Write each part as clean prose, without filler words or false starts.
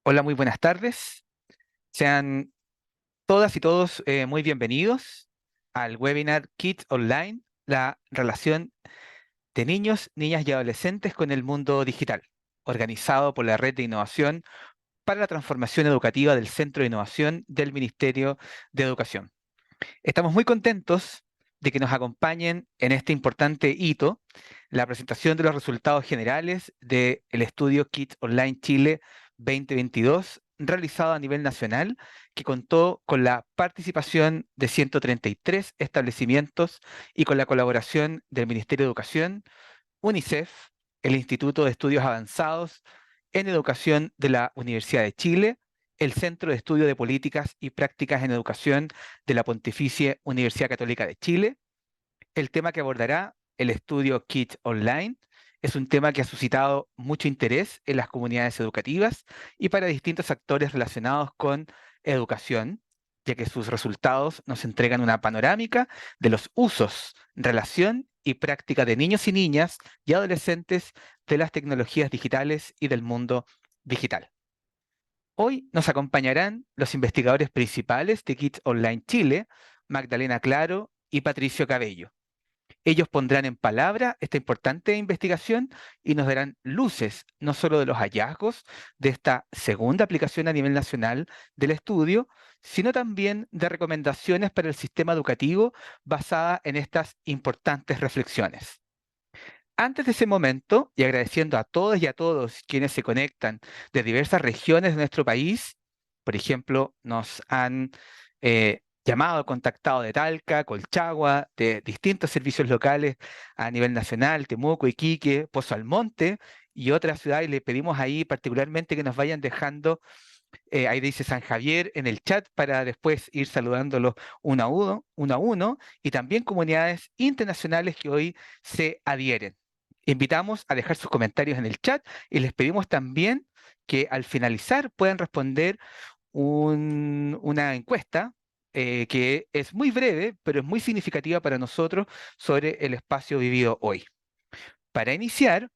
Hola, muy buenas tardes. Sean todas y todos muy bienvenidos al webinar Kids Online, la relación de niños, niñas y adolescentes con el mundo digital, organizado por la Red de Innovación para la Transformación Educativa del Centro de Innovación del Ministerio de Educación. Estamos muy contentos de que nos acompañen en este importante hito, la presentación de los resultados generales del estudio Kids Online Chile 2022, realizado a nivel nacional, que contó con la participación de 133 establecimientos y con la colaboración del Ministerio de Educación, UNICEF, el Instituto de Estudios Avanzados en Educación de la Universidad de Chile, el Centro de Estudio de Políticas y Prácticas en Educación de la Pontificia Universidad Católica de Chile. El tema que abordará el estudio Kids Online es un tema que ha suscitado mucho interés en las comunidades educativas y para distintos actores relacionados con educación, ya que sus resultados nos entregan una panorámica de los usos, relación y práctica de niños y niñas y adolescentes de las tecnologías digitales y del mundo digital. Hoy nos acompañarán los investigadores principales de Kids Online Chile, Magdalena Claro y Patricio Cabello. Ellos pondrán en palabra esta importante investigación y nos darán luces no solo de los hallazgos de esta segunda aplicación a nivel nacional del estudio, sino también de recomendaciones para el sistema educativo basada en estas importantes reflexiones. Antes de ese momento, y agradeciendo a todos y a todos quienes se conectan de diversas regiones de nuestro país, por ejemplo, nos han llamado, contactado de Talca, Colchagua, de distintos servicios locales a nivel nacional, Temuco, Iquique, Pozo Almonte y otras ciudades, y le pedimos ahí particularmente que nos vayan dejando, ahí dice San Javier en el chat para después ir saludándolos uno a uno, y también comunidades internacionales que hoy se adhieren. Invitamos a dejar sus comentarios en el chat y les pedimos también que al finalizar puedan responder una encuesta que es muy breve, pero es muy significativa para nosotros sobre el espacio vivido hoy. Para iniciar,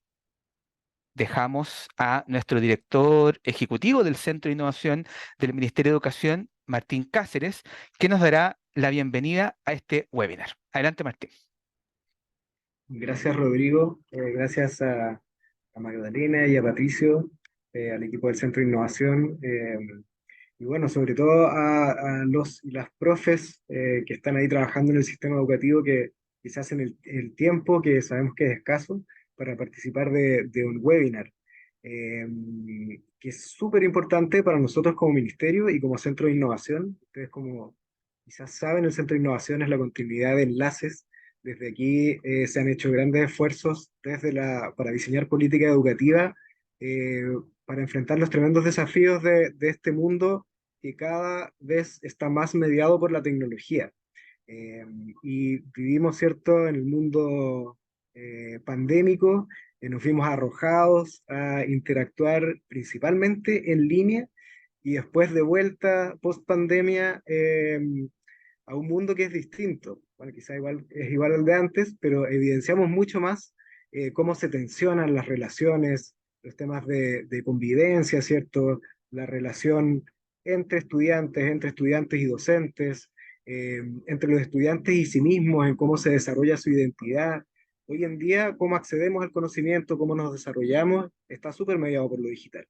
dejamos a nuestro director ejecutivo del Centro de Innovación del Ministerio de Educación, Martín Cáceres, que nos dará la bienvenida a este webinar. Adelante, Martín. Gracias, Rodrigo. Gracias a Magdalena y a Patricio, al equipo del Centro de Innovación, y bueno, sobre todo a los y las profes que están ahí trabajando en el sistema educativo, que quizás en el tiempo que sabemos que es escaso para participar de un webinar, eh, que es súper importante para nosotros como ministerio y como Centro de Innovación. Ustedes, como quizás saben, el Centro de Innovación es la continuidad de enlaces. Desde aquí se han hecho grandes esfuerzos para diseñar política educativa, eh, para enfrentar los tremendos desafíos de este mundo que cada vez está más mediado por la tecnología. Eh, y vivimos, ¿cierto?, en el mundo pandémico, nos vimos arrojados a interactuar principalmente en línea y después de vuelta, post pandemia, a un mundo que es distinto. Bueno, quizá es igual al de antes, pero evidenciamos mucho más cómo se tensionan las relaciones, los temas de convivencia, ¿cierto? La relación entre estudiantes y docentes, entre los estudiantes y sí mismos, en cómo se desarrolla su identidad. Hoy en día, cómo accedemos al conocimiento, cómo nos desarrollamos, está súper mediado por lo digital.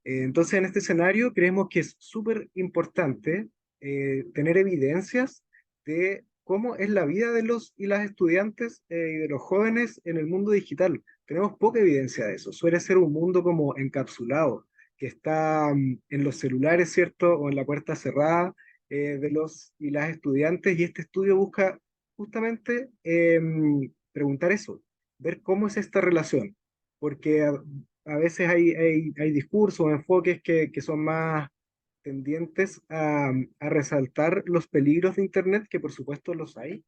Entonces, en este escenario, creemos que es súper importante tener evidencias de cómo es la vida de los y las estudiantes y de los jóvenes en el mundo digital. Tenemos poca evidencia de eso. Suele ser un mundo como encapsulado, que está en los celulares, ¿cierto? O en la puerta cerrada de los y las estudiantes. Y este estudio busca justamente preguntar eso, ver cómo es esta relación. Porque a veces hay discursos o enfoques que son más tendientes a resaltar los peligros de Internet, que por supuesto los hay.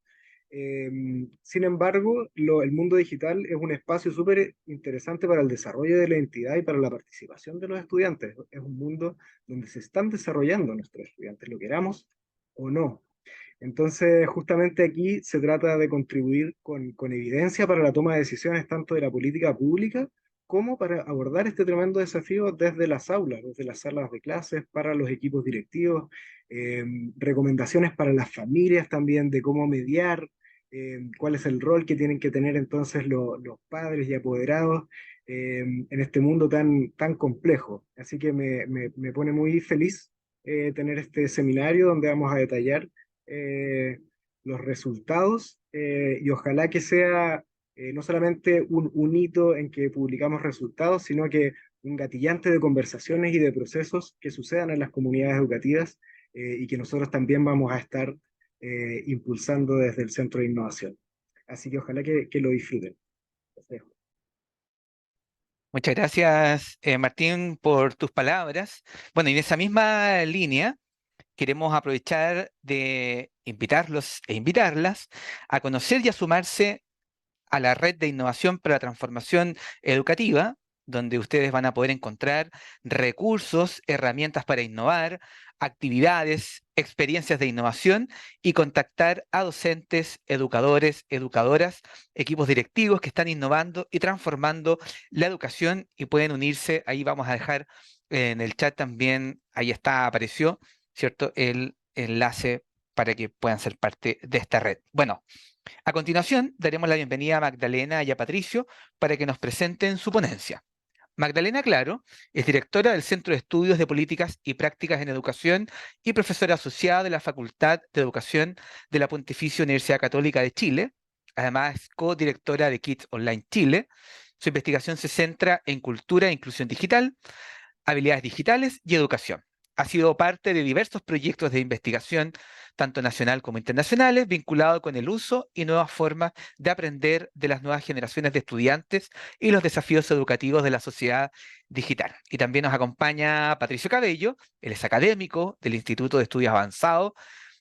Sin embargo, el mundo digital es un espacio súper interesante para el desarrollo de la identidad y para la participación de los estudiantes. Es un mundo donde se están desarrollando nuestros estudiantes, lo queramos o no. Entonces, justamente aquí se trata de contribuir con evidencia para la toma de decisiones tanto de la política pública cómo para abordar este tremendo desafío desde las aulas, desde las salas de clases, para los equipos directivos, eh, recomendaciones para las familias también de cómo mediar, cuál es el rol que tienen que tener entonces los padres y apoderados en este mundo tan complejo. Así que me pone muy feliz tener este seminario donde vamos a detallar eh, los resultados y ojalá que sea no solamente un hito en que publicamos resultados, sino que un gatillante de conversaciones y de procesos que sucedan en las comunidades educativas y que nosotros también vamos a estar impulsando desde el Centro de Innovación. Así que ojalá que lo disfruten. Los dejo. Muchas gracias, Martín, por tus palabras. Bueno, y en esa misma línea, queremos aprovechar de invitarlos e invitarlas a conocer y a sumarse a la red de innovación para la transformación educativa, donde ustedes van a poder encontrar recursos, herramientas para innovar, actividades, experiencias de innovación y contactar a docentes, educadores, educadoras, equipos directivos que están innovando y transformando la educación y pueden unirse. Ahí vamos a dejar en el chat también, ahí está, apareció, ¿cierto? El enlace para que puedan ser parte de esta red. Bueno. A continuación, daremos la bienvenida a Magdalena y a Patricio para que nos presenten su ponencia. Magdalena Claro es directora del Centro de Estudios de Políticas y Prácticas en Educación y profesora asociada de la Facultad de Educación de la Pontificia Universidad Católica de Chile. Además, es codirectora de Kids Online Chile. Su investigación se centra en cultura e inclusión digital, habilidades digitales y educación. Ha sido parte de diversos proyectos de investigación, tanto nacional como internacionales, vinculados con el uso y nuevas formas de aprender de las nuevas generaciones de estudiantes y los desafíos educativos de la sociedad digital. Y también nos acompaña Patricio Cabello, él es académico del Instituto de Estudios Avanzados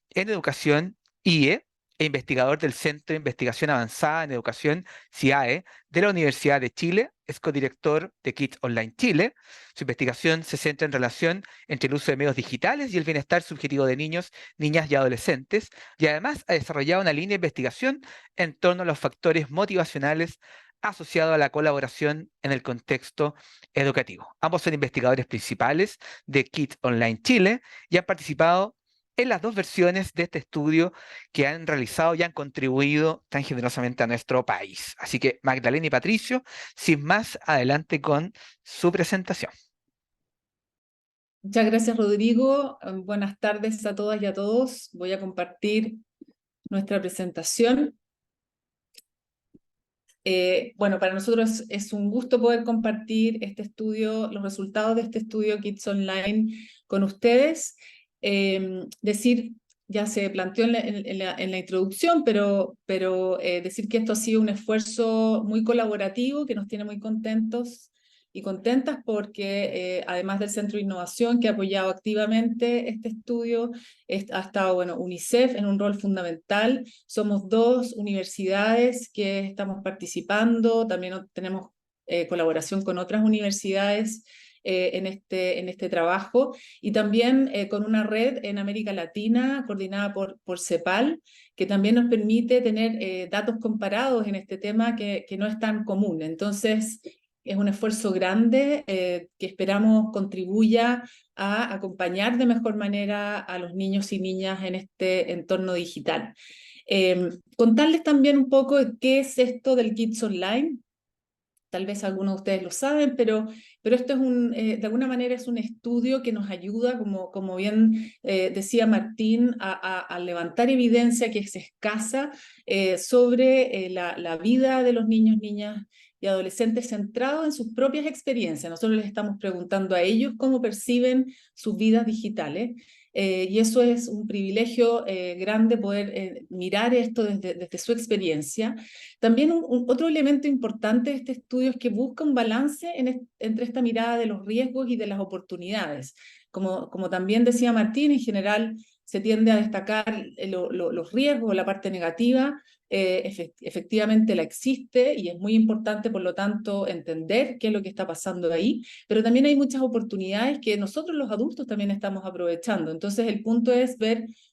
en Educación IE e investigador del Centro de Investigación Avanzada en Educación CIAE de la Universidad de Chile. Es codirector de Kids Online Chile. Su investigación se centra en relación entre el uso de medios digitales y el bienestar subjetivo de niños, niñas y adolescentes, y además ha desarrollado una línea de investigación en torno a los factores motivacionales asociados a la colaboración en el contexto educativo. Ambos son investigadores principales de Kids Online Chile y han participado en las dos versiones de este estudio que han realizado y han contribuido tan generosamente a nuestro país. Así que Magdalena y Patricio, sin más, adelante con su presentación. Muchas gracias, Rodrigo. Buenas tardes a todas y a todos. Voy a compartir nuestra presentación. Bueno, para nosotros es un gusto poder compartir este estudio, los resultados de este estudio Kids Online con ustedes. Decir, ya se planteó en la introducción, pero decir que esto ha sido un esfuerzo muy colaborativo que nos tiene muy contentos y contentas porque además del Centro de Innovación que ha apoyado activamente este estudio, ha estado, bueno, UNICEF en un rol fundamental. Somos dos universidades que estamos participando, también tenemos colaboración con otras universidades en este trabajo y también con una red en América Latina coordinada por CEPAL, que también nos permite tener datos comparados en este tema que no es tan común. Entonces, es un esfuerzo grande que esperamos contribuya a acompañar de mejor manera a los niños y niñas en este entorno digital. Contarles también un poco de qué es esto del Kids Online. Tal vez algunos de ustedes lo saben, pero esto es de alguna manera es un estudio que nos ayuda, como bien decía Martín, a levantar evidencia que es escasa sobre la vida de los niños, niñas y adolescentes centrados en sus propias experiencias. Nosotros les estamos preguntando a ellos cómo perciben sus vidas digitales. Y eso es un privilegio grande poder mirar esto desde su experiencia. También otro elemento importante de este estudio es que busca un balance entre esta mirada de los riesgos y de las oportunidades. Como también decía Martín, en general se tiende a destacar los riesgos, la parte negativa, efectivamente la existe y es muy importante, por lo tanto, entender qué es lo que está pasando ahí, pero también hay muchas oportunidades que nosotros los adultos también estamos aprovechando. Entonces, el punto es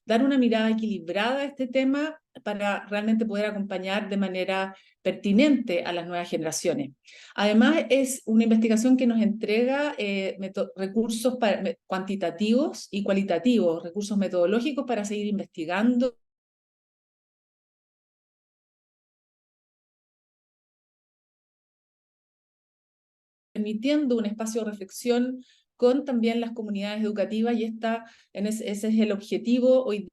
dar una mirada equilibrada a este tema para realmente poder acompañar de manera pertinente a las nuevas generaciones. Además, es una investigación que nos entrega recursos cuantitativos y cualitativos, recursos metodológicos para seguir investigando, permitiendo un espacio de reflexión con también las comunidades educativas, y ese es el objetivo hoy.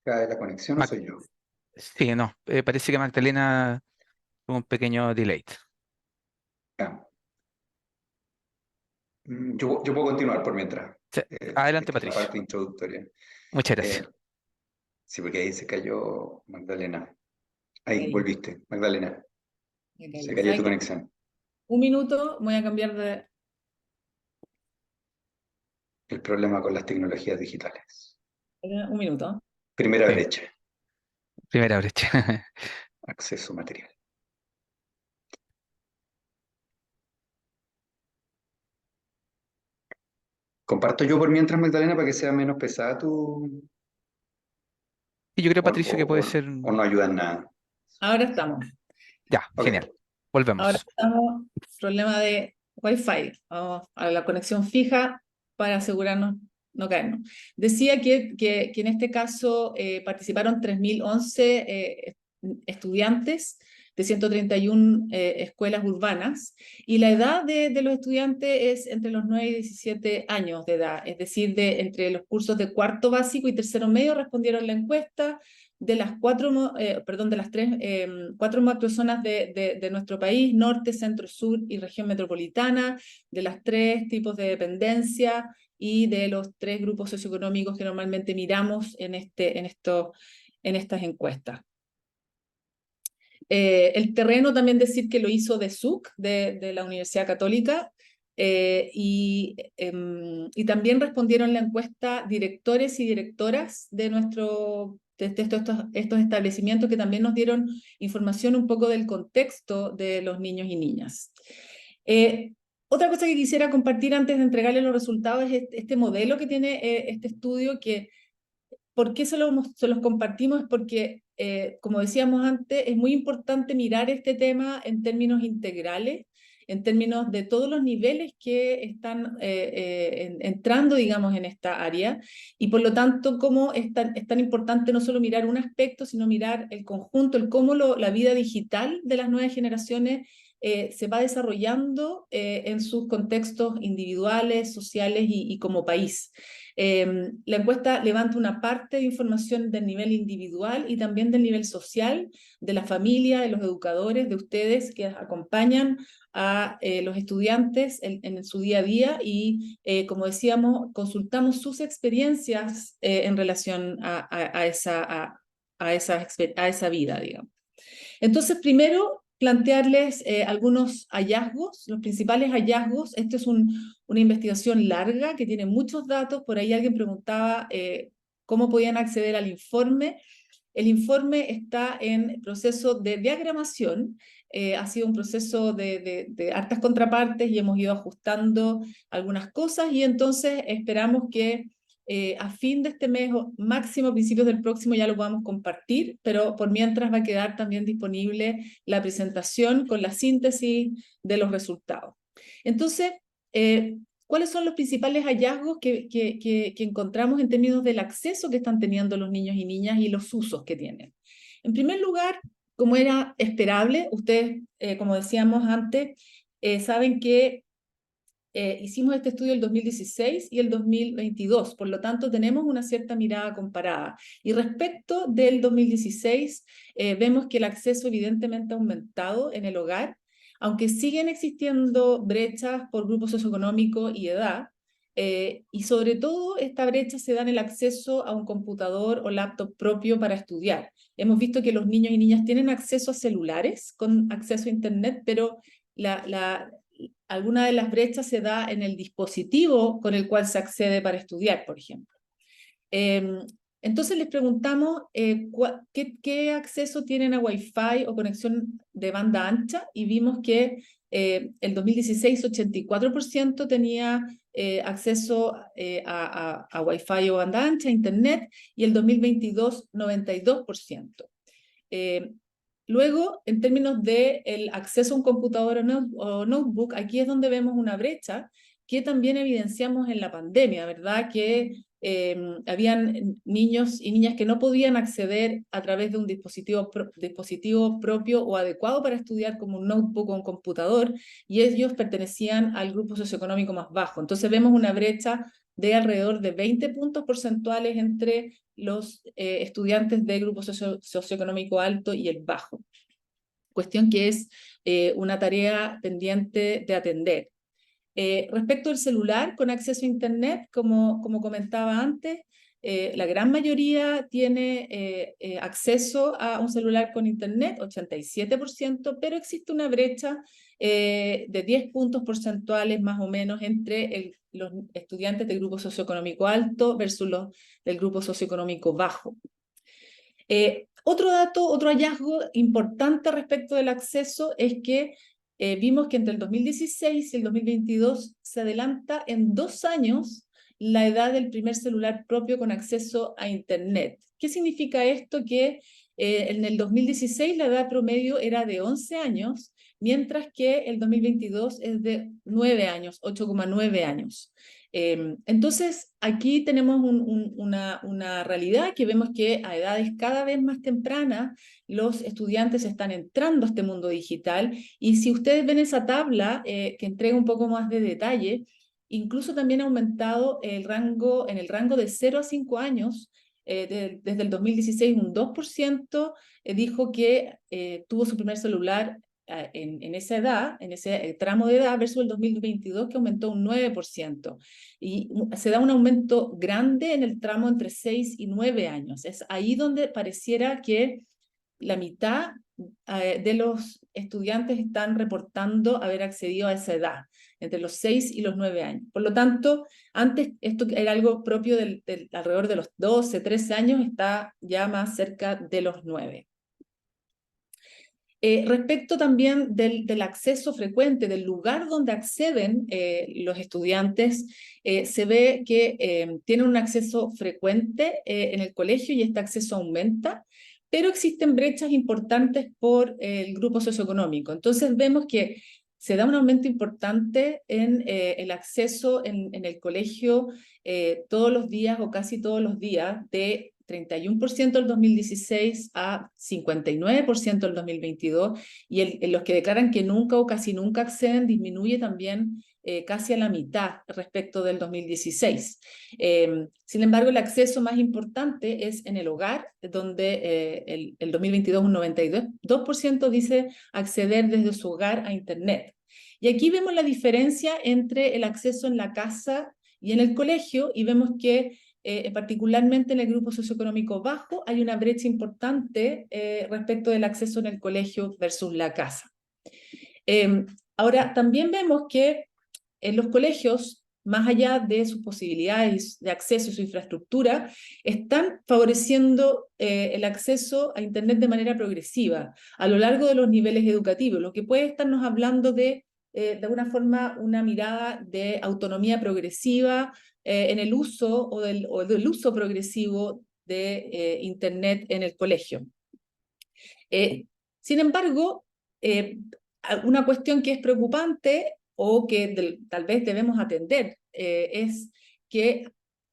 ¿Cae la conexión o Mac- soy yo? sí, no, parece que Magdalena tuvo un pequeño delay. Ya. Yo puedo continuar por mientras. Sí, adelante, Esta es la Patricio. parte introductoria. Muchas Eh, gracias. sí, porque ahí se cayó Magdalena. Ahí, Ahí, volviste, Magdalena. Se cayó ¿saben tu qué? conexión. Un minuto, voy a cambiar de El problema con las tecnologías digitales. un minuto. Primera Sí, brecha, primera brecha. acceso material. Comparto yo por mientras, Magdalena, para que sea menos pesada tu... Y yo creo, o, Patricio, que puede ser... o no ayuda en nada. Ahora estamos. Ya, Ok. genial. Ahora Volvemos. estamos, problema de Wi-Fi. Vamos a la conexión fija para asegurarnos no caernos. Decía que en este caso participaron 3.011 estudiantes de 131 escuelas urbanas, y la edad de los estudiantes es entre los 9 y 17 años de edad, es decir, entre los cursos de cuarto básico y tercero medio respondieron la encuesta. De las cuatro macrozonas de nuestro país: norte, centro, sur y región metropolitana, de las tres tipos de dependencia y de los tres grupos socioeconómicos que normalmente miramos en estas encuestas. El terreno, también decir que lo hizo DESUC, de la Universidad Católica, y también respondieron la encuesta directores y directoras de estos establecimientos, que también nos dieron información un poco del contexto de los niños y niñas. Otra cosa que quisiera compartir antes de entregarles los resultados es este modelo que tiene este estudio, que ¿por qué se los compartimos? Es porque, como decíamos antes, es muy importante mirar este tema en términos integrales, en términos de todos los niveles que están entrando, digamos, en esta área, y por lo tanto, cómo es tan importante no solo mirar un aspecto, sino mirar el conjunto, el cómo la vida digital de las nuevas generaciones se va desarrollando en sus contextos individuales, sociales y como país. La encuesta levanta una parte de información del nivel individual y también del nivel social, de la familia, de los educadores, de ustedes que acompañan a los estudiantes en su día a día, y como decíamos, consultamos sus experiencias en relación a esa vida, digamos. Entonces, primero, plantearles algunos hallazgos, los principales hallazgos. Esto es una investigación larga que tiene muchos datos. Por ahí alguien preguntaba cómo podían acceder al informe. El informe está en proceso de diagramación. Ha sido un proceso de hartas contrapartes y hemos ido ajustando algunas cosas, y entonces esperamos que a fin de este mes o máximo a principios del próximo ya lo podamos compartir, pero por mientras va a quedar también disponible la presentación con la síntesis de los resultados. Entonces, ¿cuáles son los principales hallazgos que encontramos en términos del acceso que están teniendo los niños y niñas y los usos que tienen? En primer lugar, como era esperable, ustedes, como decíamos antes, saben que hicimos este estudio el 2016 y el 2022, por lo tanto tenemos una cierta mirada comparada. Y respecto del 2016, vemos que el acceso evidentemente ha aumentado en el hogar, aunque siguen existiendo brechas por grupo socioeconómico y edad, y sobre todo esta brecha se da en el acceso a un computador o laptop propio para estudiar. Hemos visto que los niños y niñas tienen acceso a celulares con acceso a internet, pero alguna de las brechas se da en el dispositivo con el cual se accede para estudiar, por ejemplo. Entonces les preguntamos ¿qué acceso tienen a Wi-Fi o conexión de banda ancha? Y vimos que el 2016 84% tenía acceso a Wi-Fi o banda ancha, a Internet, y el 2022 92%. Luego, en términos del acceso a un computador o notebook, aquí es donde vemos una brecha que también evidenciamos en la pandemia, ¿verdad? Que habían niños y niñas que no podían acceder a través de un dispositivo propio o adecuado para estudiar, como un notebook o un computador, y ellos pertenecían al grupo socioeconómico más bajo. Entonces vemos una brecha de alrededor de 20 puntos porcentuales entre los estudiantes de grupo socioeconómico alto y el bajo. Cuestión que es una tarea pendiente de atender. Respecto al celular con acceso a Internet, como comentaba antes, la gran mayoría tiene acceso a un celular con Internet, 87%, pero existe una brecha de 10 puntos porcentuales más o menos entre los estudiantes del grupo socioeconómico alto versus los del grupo socioeconómico bajo. Otro dato, otro hallazgo importante respecto del acceso es que vimos que entre el 2016 y el 2022 se adelanta en 2 años la edad del primer celular propio con acceso a Internet. ¿Qué significa esto? Que en el 2016 la edad promedio era de 11 años, mientras que el 2022 es de 9 años, 8,9 años. Entonces, aquí tenemos una realidad que vemos que a edades cada vez más tempranas los estudiantes están entrando a este mundo digital, y si ustedes ven esa tabla que entrega un poco más de detalle, incluso también ha aumentado en el rango de 0 a 5 años, desde el 2016 un 2% dijo que tuvo su primer celular en esa edad, en ese tramo de edad, versus el 2022 que aumentó un 9%. Y se da un aumento grande en el tramo entre 6 y 9 años. Es ahí donde pareciera que la mitad de los estudiantes están reportando haber accedido a esa edad, entre los 6 y los 9 años. Por lo tanto, antes esto era algo propio alrededor de los 12, 13 años, está ya más cerca de los 9. Respecto también del acceso frecuente, del lugar donde acceden los estudiantes, se ve que tienen un acceso frecuente en el colegio y este acceso aumenta, pero existen brechas importantes por el grupo socioeconómico. Entonces vemos que se da un aumento importante en el acceso en el colegio todos los días o casi todos los días, de 31% el 2016 a 59% el 2022, y en los que declaran que nunca o casi nunca acceden disminuye también casi a la mitad respecto del 2016. Sin embargo, el acceso más importante es en el hogar, donde el 2022 un 92% dice acceder desde su hogar a Internet. Y aquí vemos la diferencia entre el acceso en la casa y en el colegio, y vemos que particularmente en el grupo socioeconómico bajo hay una brecha importante respecto del acceso en el colegio versus la casa. Ahora, también vemos que en los colegios, más allá de sus posibilidades de acceso y su infraestructura, están favoreciendo el acceso a Internet de manera progresiva a lo largo de los niveles educativos, lo que puede estarnos hablando de alguna forma una mirada de autonomía progresiva en el uso o del uso progresivo de Internet en el colegio. Sin embargo, una cuestión que es preocupante o que tal vez debemos atender es que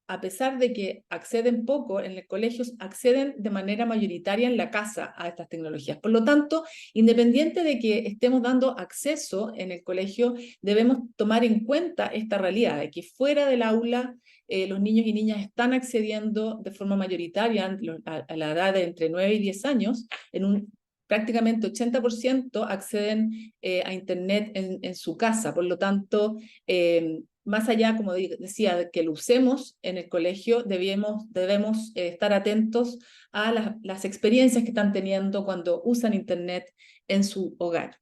a pesar de que acceden poco en los colegios, acceden de manera mayoritaria en la casa a estas tecnologías. Por lo tanto, independiente de que estemos dando acceso en el colegio, debemos tomar en cuenta esta realidad de que fuera del aula los niños y niñas están accediendo de forma mayoritaria a la edad de entre 9 y 10 años, prácticamente 80% acceden a Internet en su casa. Por lo tanto, más allá, como decía, de que lo usemos en el colegio, debemos estar atentos a las experiencias que están teniendo cuando usan Internet en su hogar.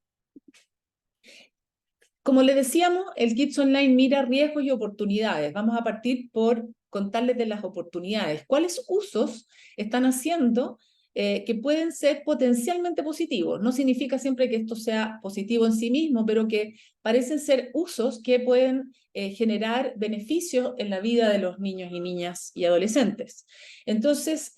Como les decíamos, el Kids Online mira riesgos y oportunidades. Vamos a partir por contarles de las oportunidades. ¿Cuáles usos están haciendo que pueden ser potencialmente positivos? No significa siempre que esto sea positivo en sí mismo, pero que parecen ser usos que pueden generar beneficios en la vida de los niños y niñas y adolescentes. Entonces,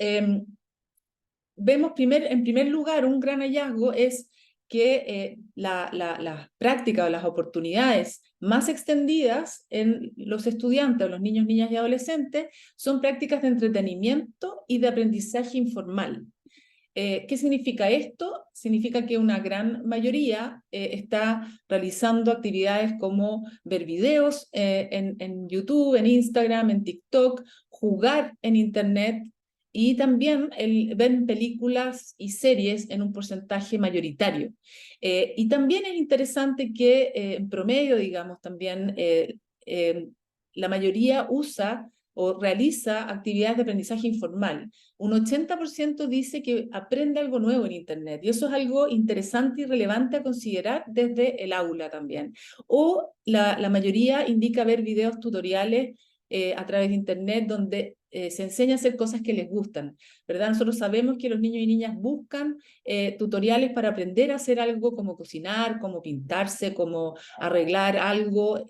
vemos en primer lugar un gran hallazgo es que las prácticas o las oportunidades más extendidas en los estudiantes, o los niños, niñas y adolescentes, son prácticas de entretenimiento y de aprendizaje informal. ¿Qué significa esto? Significa que una gran mayoría está realizando actividades como ver videos en YouTube, en Instagram, en TikTok, jugar en Internet, y también ven películas y series en un porcentaje mayoritario. Y también es interesante que en promedio, digamos, también la mayoría usa o realiza actividades de aprendizaje informal. Un 80% dice que aprende algo nuevo en Internet, y eso es algo interesante y relevante a considerar desde el aula también. O la mayoría indica ver videos tutoriales a través de Internet donde se enseña a hacer cosas que les gustan, ¿verdad? Nosotros sabemos que los niños y niñas buscan tutoriales para aprender a hacer algo, como cocinar, como pintarse, como arreglar algo,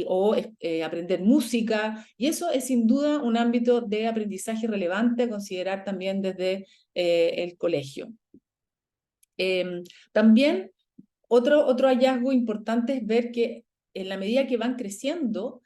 o aprender música, y eso es sin duda un ámbito de aprendizaje relevante a considerar también desde el colegio. También otro hallazgo importante es ver que en la medida que van creciendo,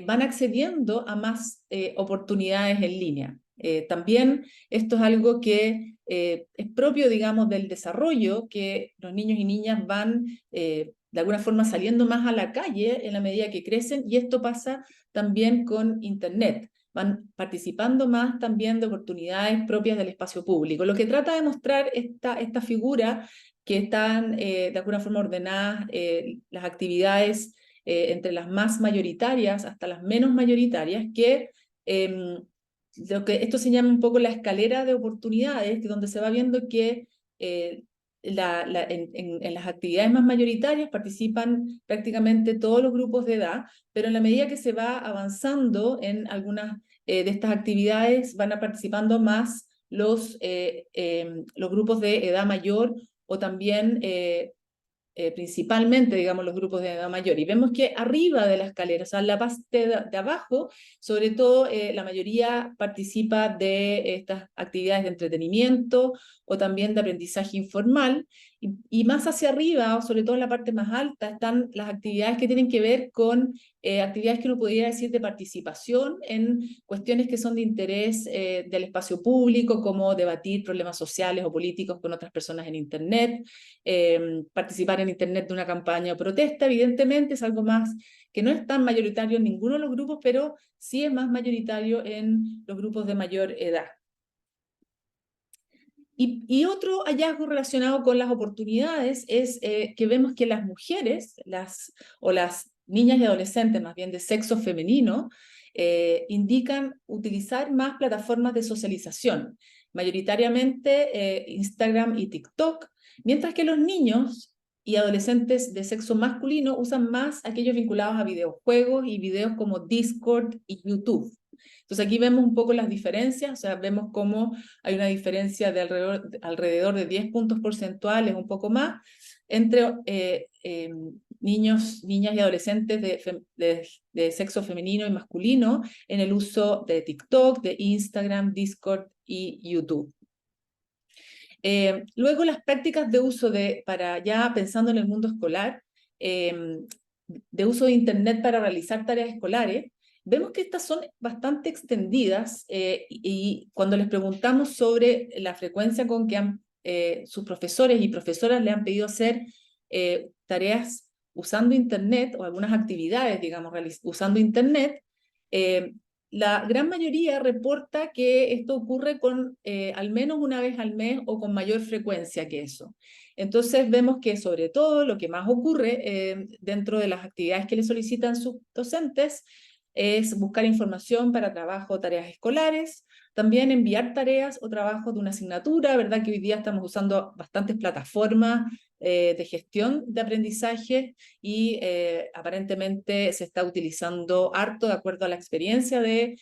van accediendo a más oportunidades en línea. También esto es algo que es propio, digamos, del desarrollo, que los niños y niñas van de alguna forma saliendo más a la calle en la medida que crecen, y esto pasa también con Internet. Van participando más también de oportunidades propias del espacio público. Lo que trata de mostrar esta figura, que están de alguna forma ordenadas las actividades entre las más mayoritarias hasta las menos mayoritarias, que esto se llama un poco la escalera de oportunidades, donde se va viendo que en las actividades más mayoritarias participan prácticamente todos los grupos de edad, pero en la medida que se va avanzando en algunas de estas actividades, van a participando más los grupos de edad mayor, o también principalmente, digamos, los grupos de edad mayor. Y vemos que arriba de la escalera, o sea, en la parte de abajo, sobre todo la mayoría participa de estas actividades de entretenimiento o también de aprendizaje informal. Y más hacia arriba, o sobre todo en la parte más alta, están las actividades que tienen que ver con actividades que uno podría decir de participación en cuestiones que son de interés del espacio público, como debatir problemas sociales o políticos con otras personas en Internet, participar en Internet de una campaña o protesta. Evidentemente es algo más que no es tan mayoritario en ninguno de los grupos, pero sí es más mayoritario en los grupos de mayor edad. Y otro hallazgo relacionado con las oportunidades es que vemos que las mujeres, las niñas y adolescentes más bien de sexo femenino, indican utilizar más plataformas de socialización, mayoritariamente Instagram y TikTok, mientras que los niños y adolescentes de sexo masculino usan más aquellos vinculados a videojuegos y videos como Discord y YouTube. Entonces aquí vemos un poco las diferencias, o sea, vemos cómo hay una diferencia de alrededor de 10 puntos porcentuales, un poco más, entre niños, niñas y adolescentes de sexo femenino y masculino en el uso de TikTok, de Instagram, Discord y YouTube. Luego las prácticas de uso para ya pensando en el mundo escolar, de uso de Internet para realizar tareas escolares, vemos que estas son bastante extendidas y cuando les preguntamos sobre la frecuencia con que sus profesores y profesoras le han pedido hacer tareas usando Internet o algunas actividades, digamos, usando Internet, la gran mayoría reporta que esto ocurre con al menos una vez al mes o con mayor frecuencia que eso. Entonces vemos que sobre todo lo que más ocurre dentro de las actividades que le solicitan sus docentes es buscar información para trabajo o tareas escolares, también enviar tareas o trabajos de una asignatura, ¿verdad? Que hoy día estamos usando bastantes plataformas de gestión de aprendizaje y aparentemente se está utilizando harto de acuerdo a la experiencia de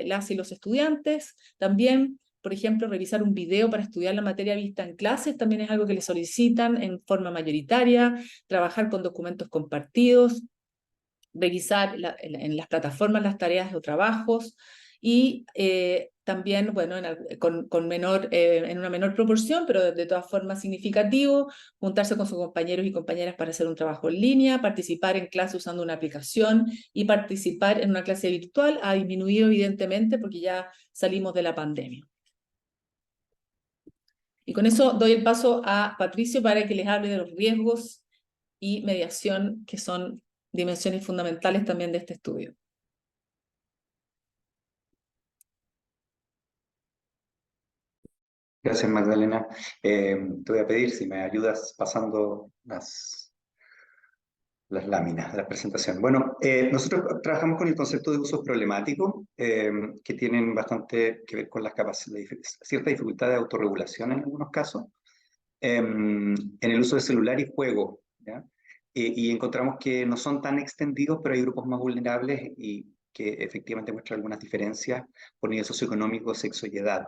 las y los estudiantes. También, por ejemplo, revisar un video para estudiar la materia vista en clases también es algo que le solicitan en forma mayoritaria, trabajar con documentos compartidos, revisar en las plataformas las tareas o trabajos y también, bueno, en una menor proporción, pero de todas formas significativo, juntarse con sus compañeros y compañeras para hacer un trabajo en línea, participar en clase usando una aplicación y participar en una clase virtual ha disminuido evidentemente porque ya salimos de la pandemia. Y con eso doy el paso a Patricio para que les hable de los riesgos y mediación, que son dimensiones fundamentales también de este estudio. Gracias, Magdalena. Te voy a pedir si me ayudas pasando las láminas de la presentación. Bueno, nosotros trabajamos con el concepto de usos problemáticos que tienen bastante que ver con las cierta dificultad de autorregulación en algunos casos, en el uso de celular y juego, ¿ya? Y encontramos que no son tan extendidos, pero hay grupos más vulnerables y que efectivamente muestran algunas diferencias por nivel socioeconómico, sexo y edad.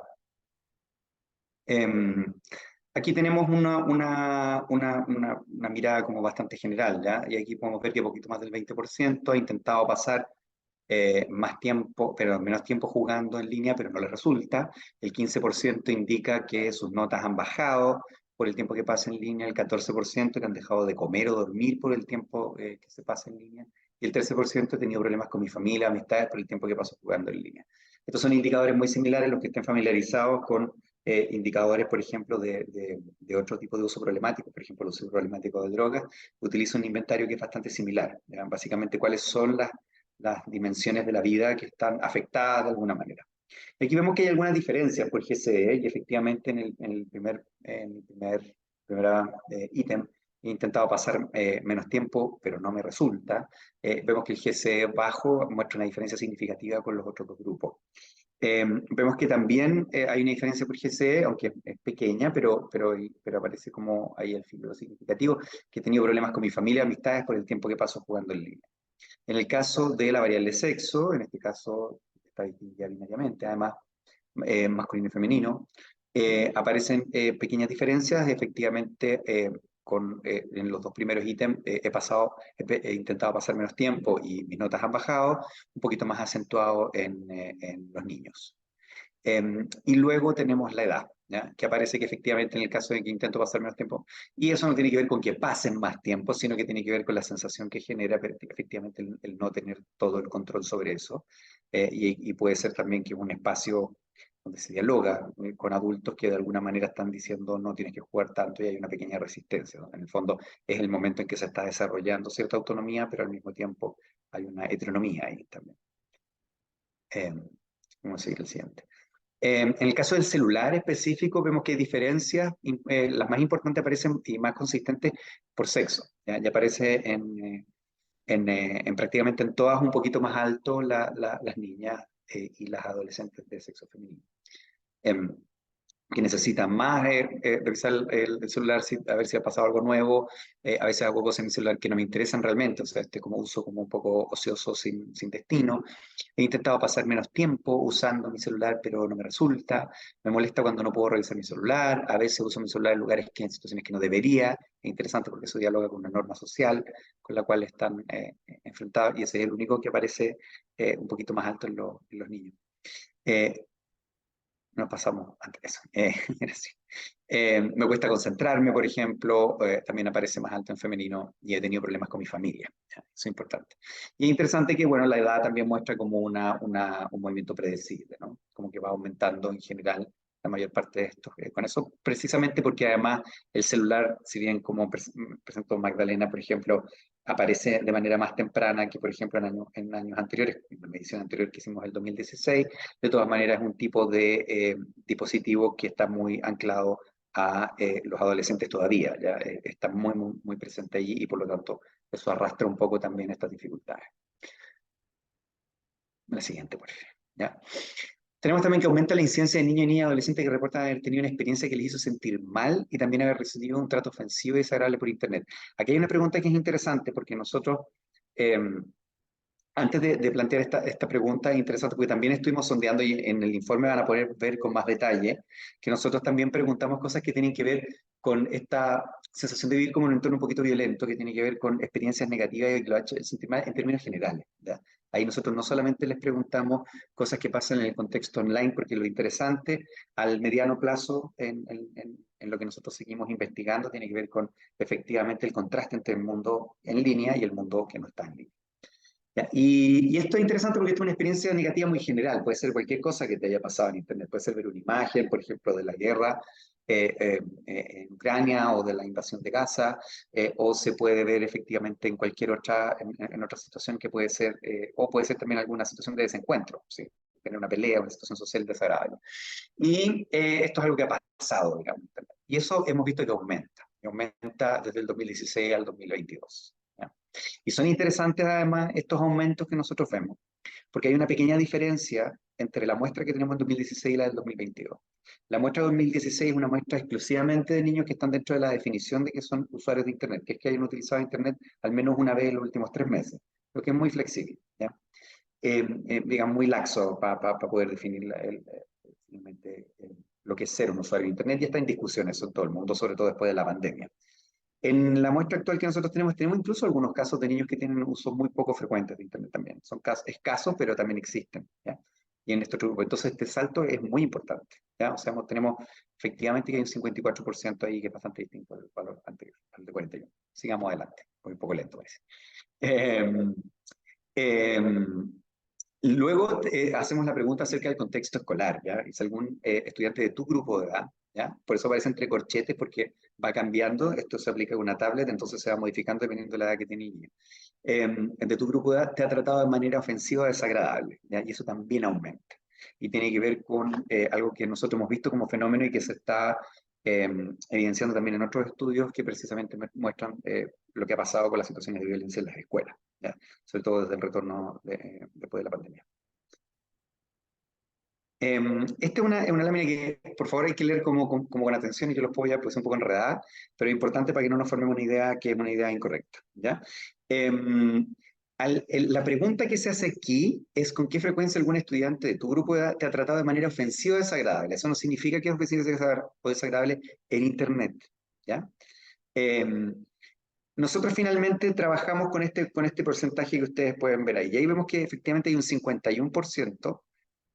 Aquí tenemos una mirada como bastante general, ¿ya? Y aquí podemos ver que un poquito más del 20% ha intentado pasar más tiempo, pero menos tiempo jugando en línea, pero no les resulta. El 15% indica que sus notas han bajado por el tiempo que pasa en línea, el 14% que han dejado de comer o dormir por el tiempo que se pasa en línea, y el 13% ha tenido problemas con mi familia, amistades por el tiempo que paso jugando en línea. Estos son indicadores muy similares a los que estén familiarizados con indicadores, por ejemplo, de otro tipo de uso problemático, por ejemplo, el uso problemático de drogas. Utilizo un inventario que es bastante similar, ¿ya? Básicamente, cuáles son las dimensiones de la vida que están afectadas de alguna manera. Aquí vemos que hay algunas diferencias por GCE y efectivamente en el primer ítem he intentado pasar menos tiempo, pero no me resulta. Vemos que el GCE bajo muestra una diferencia significativa con los otros dos grupos. Vemos que también hay una diferencia por GCE, aunque es pequeña, pero aparece como ahí el figuro significativo, que he tenido problemas con mi familia, amistades por el tiempo que paso jugando en línea. En el caso de la variable sexo, en este caso está distinguida binariamente, además masculino y femenino, aparecen pequeñas diferencias. Efectivamente, en los dos primeros ítems he intentado pasar menos tiempo y mis notas han bajado, un poquito más acentuado en los niños. Y luego tenemos la edad, ¿ya? Que aparece que efectivamente en el caso de que intento pasar menos tiempo, y eso no tiene que ver con que pasen más tiempo, sino que tiene que ver con la sensación que genera efectivamente el no tener todo el control sobre eso, y puede ser también que un espacio donde se dialoga con adultos que de alguna manera están diciendo no tienes que jugar tanto y hay una pequeña resistencia, ¿no? En el fondo es el momento en que se está desarrollando cierta autonomía, pero al mismo tiempo hay una heteronomía ahí también. Vamos a seguir el siguiente. En el caso del celular específico, vemos que hay diferencias. Las más importantes aparecen y más consistentes por sexo. Ya aparece en prácticamente en todas un poquito más alto las niñas y las adolescentes de sexo femenino. Que necesitan más revisar el celular, a ver si ha pasado algo nuevo. A veces hago cosas en mi celular que no me interesan realmente, o sea, como uso como un poco ocioso sin destino. He intentado pasar menos tiempo usando mi celular, pero no me resulta. Me molesta cuando no puedo revisar mi celular. A veces uso mi celular en lugares en situaciones que no debería. Es interesante porque eso dialoga con una norma social con la cual están enfrentados, y ese es el único que aparece un poquito más alto en los niños. Nos pasamos antes de eso. Gracias. Me cuesta concentrarme, por ejemplo, también aparece más alto en femenino, y he tenido problemas con mi familia. Eso es importante. Y es interesante que, bueno, la edad también muestra como un movimiento predecible, ¿no? Como que va aumentando en general la mayor parte de esto. Con eso, precisamente porque además el celular, si bien como presentó Magdalena, por ejemplo, aparece de manera más temprana que, por ejemplo, en años anteriores, en la medición anterior que hicimos el 2016, de todas maneras es un tipo de dispositivo que está muy anclado a los adolescentes todavía, ya está muy, muy, muy presente allí, y por lo tanto eso arrastra un poco también estas dificultades. La siguiente, por favor. ¿Ya? Tenemos también que aumenta la incidencia de niños y niñas adolescentes que reportan haber tenido una experiencia que les hizo sentir mal y también haber recibido un trato ofensivo y desagradable por Internet. Aquí hay una pregunta que es interesante porque nosotros, antes de plantear esta pregunta, es interesante porque también estuvimos sondeando y en el informe van a poder ver con más detalle que nosotros también preguntamos cosas que tienen que ver con esta sensación de vivir como en un entorno un poquito violento, que tiene que ver con experiencias negativas y que lo ha hecho sentir mal en términos generales, ¿ya? Ahí nosotros no solamente les preguntamos cosas que pasan en el contexto online, porque lo interesante al mediano plazo en lo que nosotros seguimos investigando tiene que ver con efectivamente el contraste entre el mundo en línea y el mundo que no está en línea. ¿Ya? Y esto es interesante porque es una experiencia negativa muy general, puede ser cualquier cosa que te haya pasado en Internet, puede ser ver una imagen, por ejemplo, de la guerra en Ucrania o de la invasión de Gaza, o se puede ver efectivamente en cualquier en otra situación que puede ser, o puede ser también alguna situación de desencuentro, ¿sí? Tener una pelea, una situación social desagradable. Y esto es algo que ha pasado, digamos, en Internet. Y eso hemos visto que aumenta desde el 2016 al 2022. ¿Ya? Y son interesantes además estos aumentos que nosotros vemos, porque hay una pequeña diferencia entre la muestra que tenemos en 2016 y la del 2022. La muestra de 2016 es una muestra exclusivamente de niños que están dentro de la definición de que son usuarios de Internet, que es que hayan utilizado Internet al menos una vez en los últimos 3 meses, lo que es muy flexible, ¿ya? Digamos, muy laxo para poder definir finalmente lo que es ser un usuario de Internet, y está en discusión eso en todo el mundo, sobre todo después de la pandemia. En la muestra actual que nosotros tenemos incluso algunos casos de niños que tienen usos muy poco frecuentes de Internet también. Son casos escasos, pero también existen, ¿ya? Y en este grupo. Entonces, este salto es muy importante, ¿ya? O sea, tenemos efectivamente que hay un 54% ahí que es bastante distinto al valor anterior, al de 41. Sigamos adelante, un poco lento parece. Luego hacemos la pregunta acerca del contexto escolar, ¿ya? Es algún estudiante de tu grupo de edad, ¿ya? Por eso aparece entre corchetes, porque va cambiando, esto se aplica con una tablet, entonces se va modificando dependiendo de la edad que tiene el niño. De tu grupo de edad te ha tratado de manera ofensiva o desagradable, ¿ya? Y eso también aumenta. Y tiene que ver con algo que nosotros hemos visto como fenómeno y que se está evidenciando también en otros estudios que precisamente muestran lo que ha pasado con las situaciones de violencia en las escuelas, ¿ya? Sobre todo desde el retorno después de la pandemia. Esta es una lámina que, por favor, hay que leer como con atención, y yo los puedo ya pues un poco enredada, pero es importante para que no nos formemos una idea que es una idea incorrecta, ¿ya? La pregunta que se hace aquí es con qué frecuencia algún estudiante de tu grupo de edad te ha tratado de manera ofensiva o desagradable. Eso no significa que es ofensivo o desagradable en Internet, ¿ya? Nosotros finalmente trabajamos con este porcentaje que ustedes pueden ver ahí. Y ahí vemos que efectivamente hay un 51%,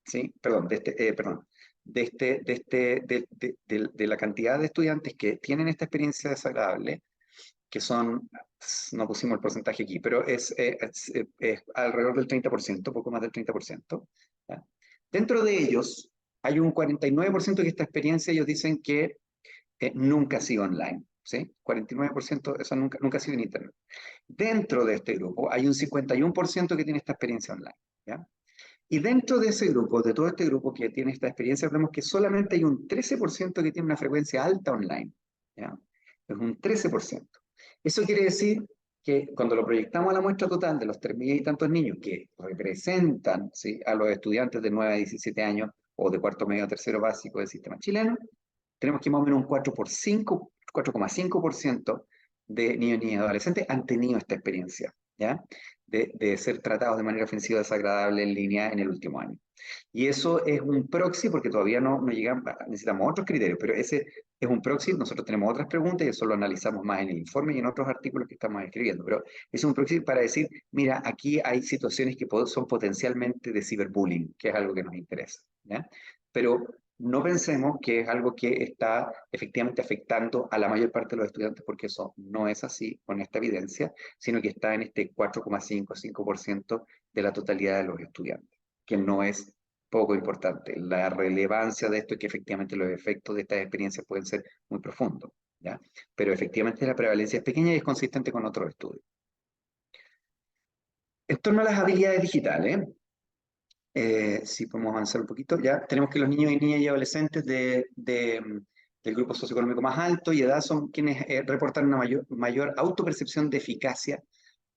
¿sí? Perdón, de la cantidad de estudiantes que tienen esta experiencia desagradable, que son, no pusimos el porcentaje aquí, pero es alrededor del 30%, poco más del 30%. ¿Ya? Dentro de ellos, hay un 49% que esta experiencia ellos dicen que nunca ha sido online, ¿sí? 49% eso nunca ha sido en Internet. Dentro de este grupo hay un 51% que tiene esta experiencia online, ¿ya? Y dentro de ese grupo, de todo este grupo que tiene esta experiencia, vemos que solamente hay un 13% que tiene una frecuencia alta online, ¿ya? Es un 13%. Eso quiere decir que cuando lo proyectamos a la muestra total de los 3.000 y tantos niños que representan, ¿sí?, a los estudiantes de 9 a 17 años o de cuarto medio a tercero básico del sistema chileno, tenemos que más o menos un 4,5% de niños y niñas adolescentes han tenido esta experiencia, ¿ya? De ser tratados de manera ofensiva o desagradable en línea en el último año. Y eso es un proxy, porque todavía no llegamos, necesitamos otros criterios, pero ese es un proxy. Nosotros tenemos otras preguntas y eso lo analizamos más en el informe y en otros artículos que estamos escribiendo, pero es un proxy para decir, mira, aquí hay situaciones que son potencialmente de ciberbullying, que es algo que nos interesa, ¿ya? Pero no pensemos que es algo que está efectivamente afectando a la mayor parte de los estudiantes, porque eso no es así con esta evidencia, sino que está en este 4,5% de la totalidad de los estudiantes, que no es poco importante. La relevancia de esto es que efectivamente los efectos de estas experiencias pueden ser muy profundos, ¿ya? Pero efectivamente la prevalencia es pequeña y es consistente con otros estudios. En torno a las habilidades digitales, si podemos avanzar un poquito, ya tenemos que los niños y niñas y adolescentes del grupo socioeconómico más alto y edad son quienes reportan una mayor autopercepción de eficacia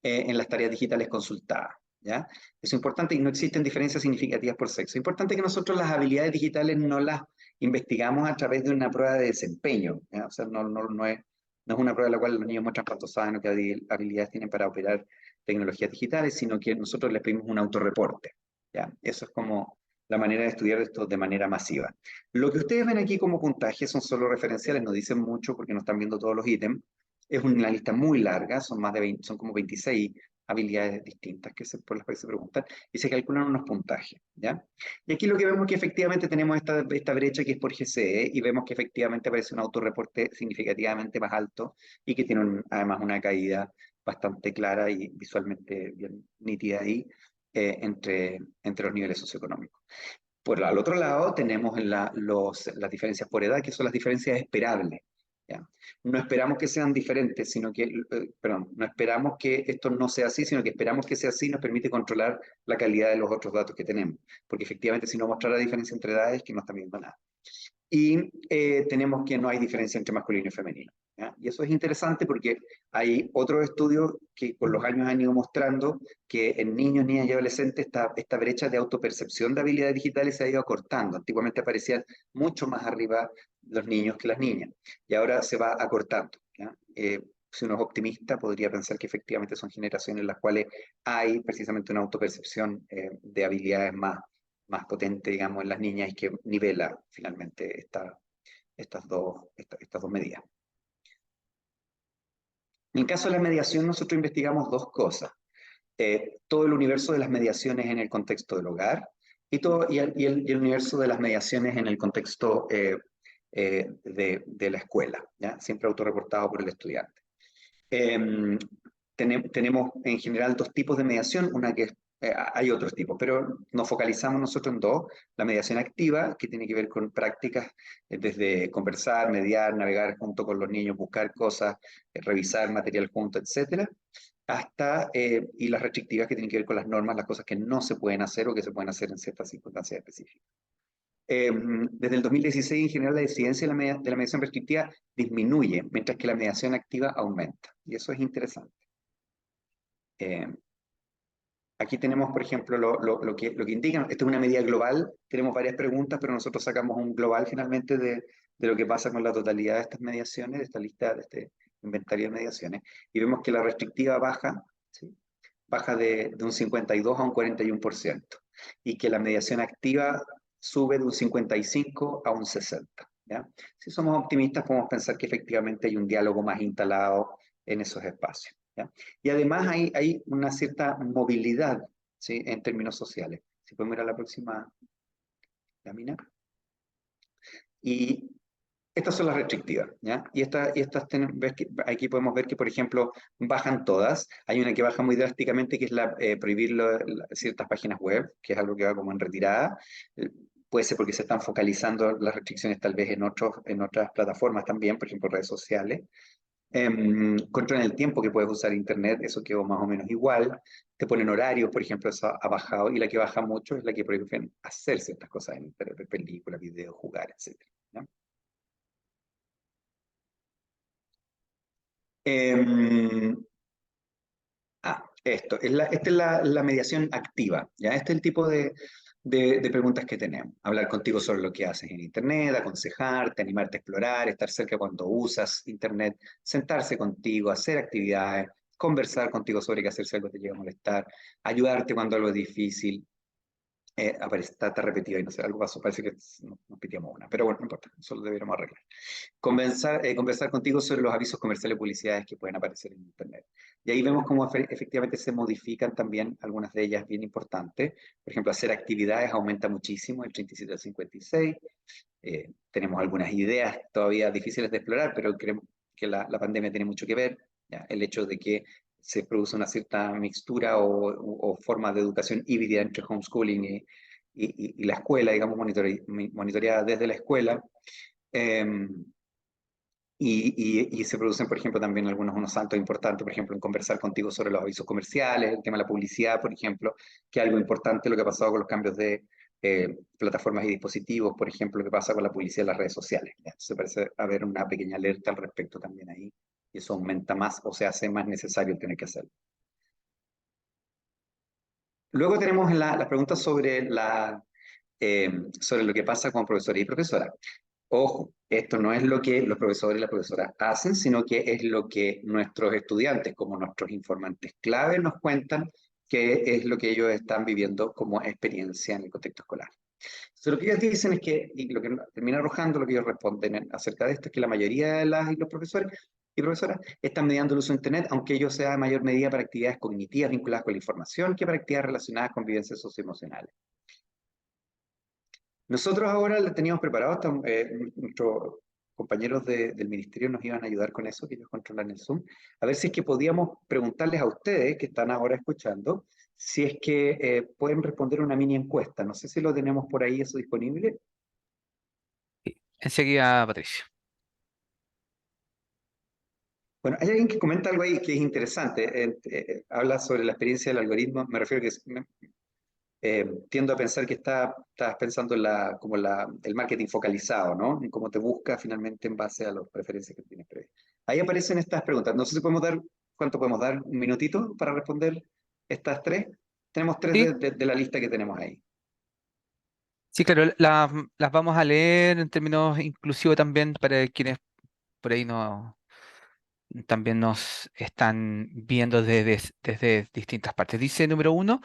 en las tareas digitales consultadas, ¿ya? Eso es importante y no existen diferencias significativas por sexo. Es importante que nosotros las habilidades digitales no las investigamos a través de una prueba de desempeño, ¿ya? O sea, no es una prueba en la cual los niños muestran cuánto saben o qué habilidades tienen para operar tecnologías digitales, sino que nosotros les pedimos un autorreporte, ¿ya? Eso es como la manera de estudiar esto de manera masiva. Lo que ustedes ven aquí como puntaje son solo referenciales, no dicen mucho porque no están viendo todos los ítems. Es una lista muy larga, son más de 20, son como 26 habilidades distintas por las que se preguntan, y se calculan unos puntajes, ¿ya? Y aquí lo que vemos es que efectivamente tenemos esta brecha que es por GCE, y vemos que efectivamente aparece un autorreporte significativamente más alto, y que tiene además una caída bastante clara y visualmente bien nítida ahí, entre los niveles socioeconómicos. Al otro lado tenemos las diferencias por edad, que son las diferencias esperables, ¿ya? No esperamos que sean diferentes, perdón, no esperamos que esto no sea así, sino que esperamos que sea así, nos permite controlar la calidad de los otros datos que tenemos, porque efectivamente si no mostrar la diferencia entre edades, que no están viendo nada. Y tenemos que no hay diferencia entre masculino y femenino, ¿ya? Y eso es interesante porque hay otros estudios que con los años han ido mostrando que en niños, niñas y adolescentes esta brecha de autopercepción de habilidades digitales se ha ido acortando. Antiguamente aparecían mucho más arriba los niños que las niñas, y ahora se va acortando, ¿ya? Si uno es optimista, podría pensar que efectivamente son generaciones en las cuales hay precisamente una autopercepción de habilidades más potente, digamos, en las niñas, y que nivela finalmente estas dos medidas. En el caso de la mediación, nosotros investigamos dos cosas. Todo el universo de las mediaciones en el contexto del hogar y el universo de las mediaciones en el contexto de la escuela, ¿ya? Siempre autorreportado por el estudiante. Tenemos en general dos tipos de mediación, hay otros tipos, pero nos focalizamos nosotros en dos: la mediación activa, que tiene que ver con prácticas desde conversar, mediar, navegar junto con los niños, buscar cosas, revisar material junto, etcétera, y las restrictivas, que tienen que ver con las normas, las cosas que no se pueden hacer o que se pueden hacer en ciertas circunstancias específicas. Desde el 2016, en general, la incidencia de la mediación restrictiva disminuye, mientras que la mediación activa aumenta. Y eso es interesante. Aquí tenemos, por ejemplo, lo que indican. Esta es una medida global. Tenemos varias preguntas, pero nosotros sacamos un global finalmente de lo que pasa con la totalidad de estas mediaciones, de esta lista, de este inventario de mediaciones. Y vemos que la restrictiva baja, ¿sí? Baja de un 52 a un 41%. Y que la mediación activa sube de un 55 a un 60, ¿ya? Si somos optimistas, podemos pensar que efectivamente hay un diálogo más instalado en esos espacios, ¿ya? Y además hay una cierta movilidad, ¿sí? En términos sociales. Si podemos ir a la próxima lámina. Y estas son las restrictivas, ¿ya? Aquí podemos ver que, por ejemplo, bajan todas. Hay una que baja muy drásticamente, que es prohibir ciertas páginas web, que es algo que va como en retirada. Puede ser porque se están focalizando las restricciones tal vez en otras plataformas también, por ejemplo, redes sociales. Controlan el tiempo que puedes usar Internet, eso quedó más o menos igual. Te ponen horarios, por ejemplo, eso ha bajado, y la que baja mucho es la que prohíben hacer ciertas cosas en Internet, ver películas, videos, jugar, etc., ¿ya? Esta es la mediación activa, ¿ya? Este es el tipo de preguntas que tenemos. Hablar contigo sobre lo que haces en Internet, aconsejarte, animarte a explorar, estar cerca cuando usas Internet, sentarse contigo, hacer actividades, conversar contigo sobre qué hacer si algo te llega a molestar, ayudarte cuando algo es difícil. Está repetido y no sé, algo pasó, parece que nos piteamos una, pero bueno, no importa, eso lo deberíamos arreglar. Conversar contigo sobre los avisos comerciales y publicidades que pueden aparecer en Internet. Y ahí vemos cómo efectivamente se modifican también algunas de ellas bien importantes. Por ejemplo, hacer actividades aumenta muchísimo, el 37 al 56. Tenemos algunas ideas todavía difíciles de explorar, pero creemos que la pandemia tiene mucho que ver, ¿ya? El hecho de que se produce una cierta mixtura o forma de educación híbrida entre homeschooling y la escuela, digamos, monitoreada desde la escuela. Y se producen, por ejemplo, también unos saltos importantes, por ejemplo, en conversar contigo sobre los avisos comerciales, el tema de la publicidad, por ejemplo, que es algo importante lo que ha pasado con los cambios de plataformas y dispositivos, por ejemplo, lo que pasa con la publicidad en las redes sociales, ¿ya? Entonces parece haber una pequeña alerta al respecto también ahí, y eso aumenta más o se hace más necesario tener que hacerlo. Luego tenemos las preguntas sobre lo que pasa con profesores y profesoras. Ojo, esto no es lo que los profesores y las profesoras hacen, sino que es lo que nuestros estudiantes, como nuestros informantes clave, nos cuentan que es lo que ellos están viviendo como experiencia en el contexto escolar. Entonces, lo que ellos dicen es que, y lo que termina arrojando, lo que ellos responden acerca de esto, es que la mayoría de los profesores y profesoras están mediando el uso de Internet, aunque ello sea en mayor medida para actividades cognitivas vinculadas con la información que para actividades relacionadas con vivencias socioemocionales. Nosotros ahora le teníamos preparado, nuestros compañeros del ministerio nos iban a ayudar con eso, que ellos controlan el Zoom, a ver si es que podíamos preguntarles a ustedes que están ahora escuchando, si es que pueden responder una mini encuesta. No sé si lo tenemos por ahí eso disponible. Sí. Enseguida, Patricio. Bueno, hay alguien que comenta algo ahí que es interesante. Habla sobre la experiencia del algoritmo. Me refiero que tiendo a pensar que estás pensando en el marketing focalizado, ¿no? En cómo te busca finalmente en base a las preferencias que tienes previas. Ahí aparecen estas preguntas. No sé si ¿cuánto podemos dar? ¿Un minutito para responder estas tres? Tenemos tres Sí, de la lista que tenemos ahí. sí, claro, las vamos a leer en términos inclusivos también para quienes por ahí no también nos están viendo desde distintas partes. Dice número uno,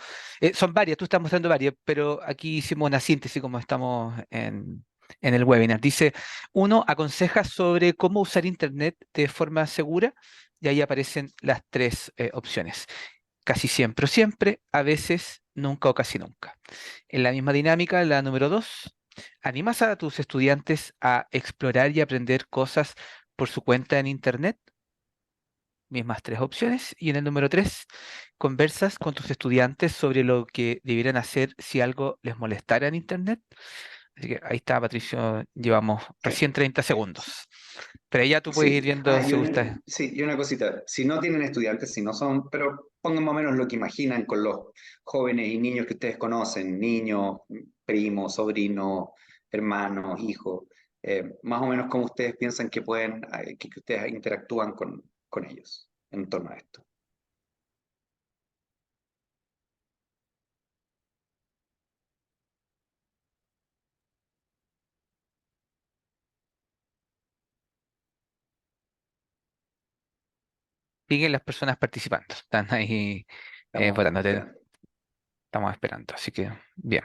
son varias, tú estás mostrando varias, pero aquí hicimos una síntesis como estamos en el webinar. Dice, uno, aconseja sobre cómo usar Internet de forma segura y ahí aparecen las tres opciones. Casi siempre o siempre, a veces, nunca o casi nunca. En la misma dinámica, la número dos, animas a tus estudiantes a explorar y aprender cosas por su cuenta en Internet, mismas tres opciones. Y en el número tres, conversas con tus estudiantes sobre lo que debieran hacer si algo les molestara en Internet. Así que ahí está, Patricio, llevamos Sí. recién 30 segundos. Pero ahí ya tú puedes ir Sí, viendo si gusta. sí, y una cosita, si no tienen estudiantes, si no son, pero pongan más o menos lo que imaginan con los jóvenes y niños que ustedes conocen, niños, primos, sobrinos, hermanos, hijos, más o menos cómo ustedes piensan que que ustedes interactúan con ellos en torno a esto. Siguen las personas participando. Están ahí Estamos votando. esperando. Estamos esperando. Así que, bien.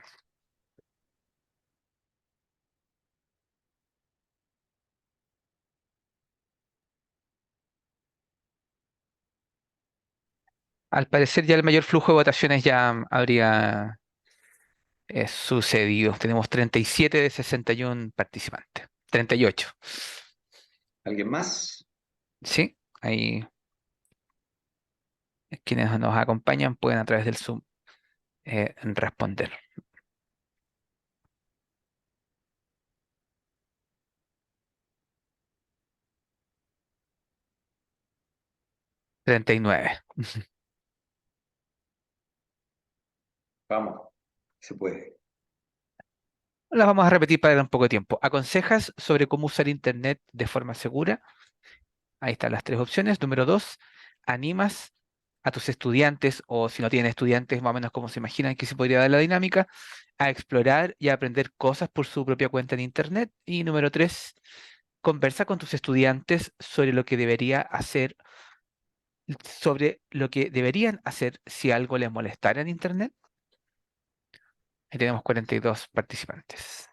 Al parecer ya el mayor flujo de votaciones ya habría sucedido. Tenemos 37 de 61 participantes. 38. ¿Alguien más? ¿Sí? Ahí quienes nos acompañan pueden a través del Zoom responder. 39. Vamos, se puede. Las vamos a repetir para dar un poco de tiempo. ¿Aconsejas sobre cómo usar Internet de forma segura? Ahí están las tres opciones. Número dos, animas a tus estudiantes, o si no tienen estudiantes, más o menos como se imaginan que se podría dar la dinámica, a explorar y a aprender cosas por su propia cuenta en Internet. Y número tres, conversa con tus estudiantes sobre lo que deberían hacer si algo les molestara en Internet. Ahí tenemos 42 participantes.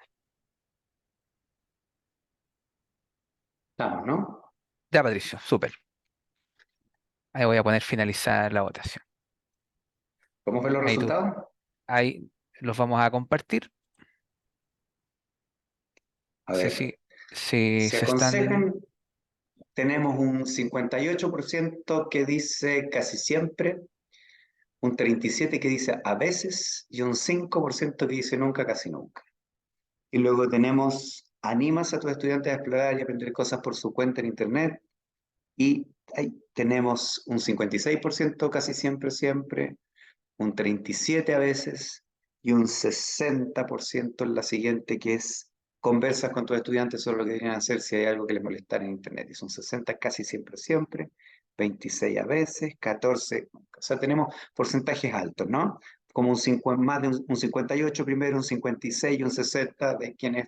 Estamos, ¿no? Ya, Patricio, súper. Ahí voy a poner finalizar la votación. ¿Podemos ver los Ahí tú, resultados? ahí los vamos a compartir. A Sí, ver, sí, sí, se se están. aconsejan. Tenemos un 58% que dice casi siempre, un 37% que dice a veces y un 5% que dice nunca, casi nunca. Y luego tenemos animas a tus estudiantes a explorar y aprender cosas por su cuenta en Internet. Y ahí tenemos un 56% casi siempre, siempre, un 37% a veces y un 60% en la siguiente que es conversas con tus estudiantes sobre lo que deberían hacer si hay algo que les molestara en Internet. Y son 60 casi siempre, siempre, 26 a veces, 14, o sea, tenemos porcentajes altos, ¿no? como más de un 58 primero, un 56 y un 60 de quienes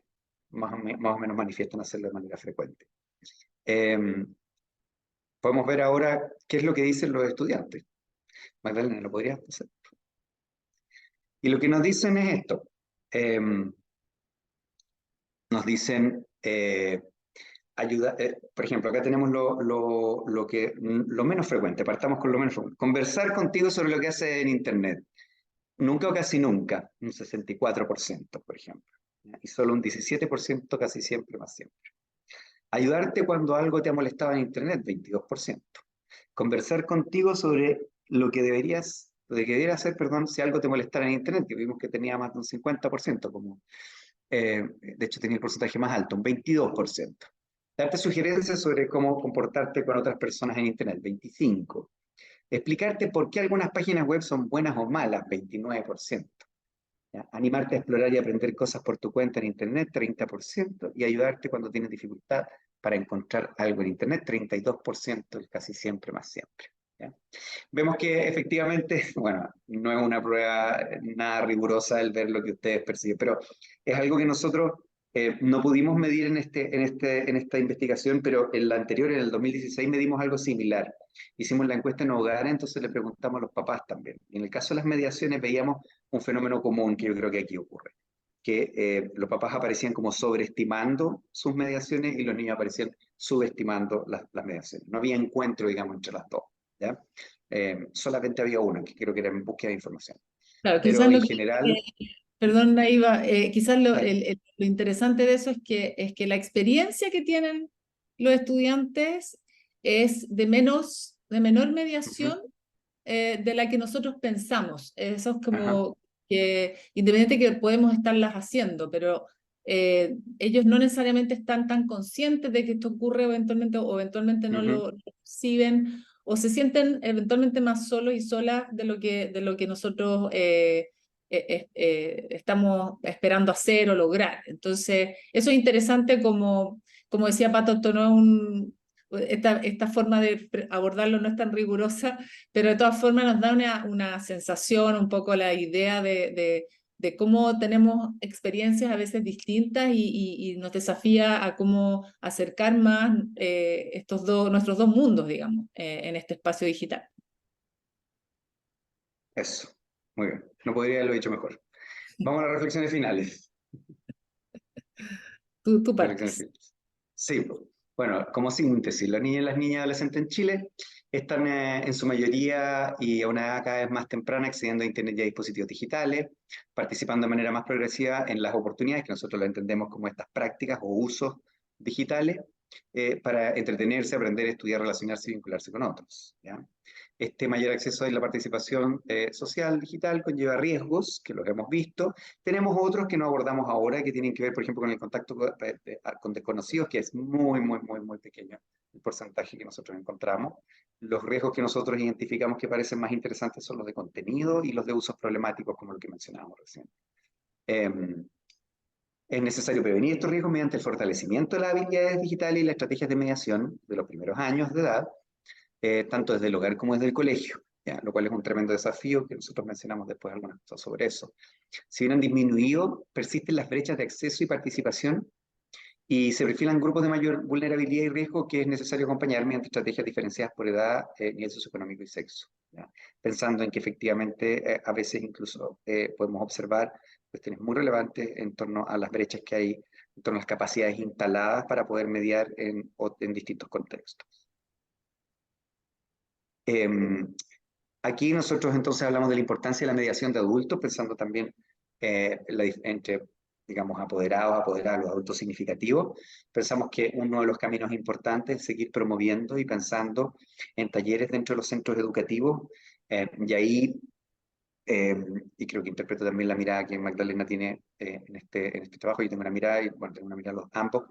más o menos manifiestan hacerlo de manera frecuente. Podemos ver ahora qué es lo que dicen los estudiantes. Magdalena, ¿lo podrías hacer? Y lo que nos dicen es esto. Nos dicen, por ejemplo, acá tenemos lo menos frecuente, partamos con lo menos frecuente. Conversar contigo sobre lo que hace en Internet. Nunca o casi nunca, un 64%, por ejemplo. Y solo un 17%, casi siempre, más siempre. Ayudarte cuando algo te ha molestado en Internet, 22%. Conversar contigo sobre lo que debieras hacer, perdón, si algo te molestara en Internet, que vimos que tenía más de un 50%, de hecho tenía el porcentaje más alto, un 22%. Darte sugerencias sobre cómo comportarte con otras personas en Internet, 25%. Explicarte por qué algunas páginas web son buenas o malas, 29%. ¿Ya? Animarte a explorar y aprender cosas por tu cuenta en Internet, 30%. Y ayudarte cuando tienes dificultad para encontrar algo en Internet, 32%, casi siempre, más siempre. ¿Ya? Vemos que efectivamente, bueno, no es una prueba nada rigurosa el ver lo que ustedes perciben, pero es algo que nosotros no pudimos medir en esta investigación, pero en la anterior, en el 2016, medimos algo similar. Hicimos la encuesta en hogares, entonces le preguntamos a los papás también. Y en el caso de las mediaciones veíamos un fenómeno común que yo creo que aquí ocurre, que los papás aparecían como sobreestimando sus mediaciones y los niños aparecían subestimando las mediaciones. No había encuentro, digamos, entre las dos. ¿Ya? Solamente había uno, que creo que era en búsqueda de información. Claro, Pero quizás en general, perdón, Naiva, quizás dale. lo interesante de eso es que la experiencia que tienen los estudiantes es de menor mediación de la que nosotros pensamos. Eso es Ajá, como que, independiente que podemos estarlas haciendo, pero ellos no necesariamente están tan conscientes de que esto ocurre eventualmente o eventualmente no ujú, lo perciben o se sienten eventualmente más solos y solas de lo que nosotros estamos esperando hacer o lograr. Entonces, eso es interesante como decía Pato, esto no es esta forma de abordarlo no es tan rigurosa, pero de todas formas nos da una sensación, un poco la idea de cómo tenemos experiencias a veces distintas y nos desafía a cómo acercar más nuestros dos mundos, digamos, en este espacio digital. eso. Muy bien. No podría haberlo dicho mejor. Vamos a las reflexiones finales. Tú Reflexiones partes. finales. Sí, bueno, como síntesis, las niñas y las niñas adolescentes en Chile están en su mayoría y a una edad cada vez más temprana accediendo a Internet y a dispositivos digitales, participando de manera más progresiva en las oportunidades que nosotros lo entendemos como estas prácticas o usos digitales para entretenerse, aprender, estudiar, relacionarse y vincularse con otros. ¿Ya? Este mayor acceso a la participación social digital conlleva riesgos, que los hemos visto. Tenemos otros que no abordamos ahora, que tienen que ver, por ejemplo, con el contacto con desconocidos, que es muy, muy, muy, muy pequeño el porcentaje que nosotros encontramos. Los riesgos que nosotros identificamos que parecen más interesantes son los de contenido y los de usos problemáticos, como lo que mencionábamos recién. Es necesario prevenir estos riesgos mediante el fortalecimiento de las habilidades digitales y las estrategias de mediación de los primeros años de edad, tanto desde el hogar como desde el colegio, ¿ya? Lo cual es un tremendo desafío que nosotros mencionamos después algunas cosas sobre eso. Si bien han disminuido, persisten las brechas de acceso y participación y se perfilan grupos de mayor vulnerabilidad y riesgo que es necesario acompañar mediante estrategias diferenciadas por edad, nivel socioeconómico y sexo. ¿Ya? Pensando en que efectivamente a veces incluso podemos observar cuestiones muy relevantes en torno a las brechas que hay, en torno a las capacidades instaladas para poder mediar en distintos contextos. Aquí nosotros entonces hablamos de la importancia de la mediación de adultos, pensando también entre, digamos, apoderados, los adultos significativos. Pensamos que uno de los caminos importantes es seguir promoviendo y pensando en talleres dentro de los centros educativos, y ahí y creo que interpreto también la mirada que Magdalena tiene en este trabajo. Yo tengo una mirada, y bueno, tengo una mirada los ambos,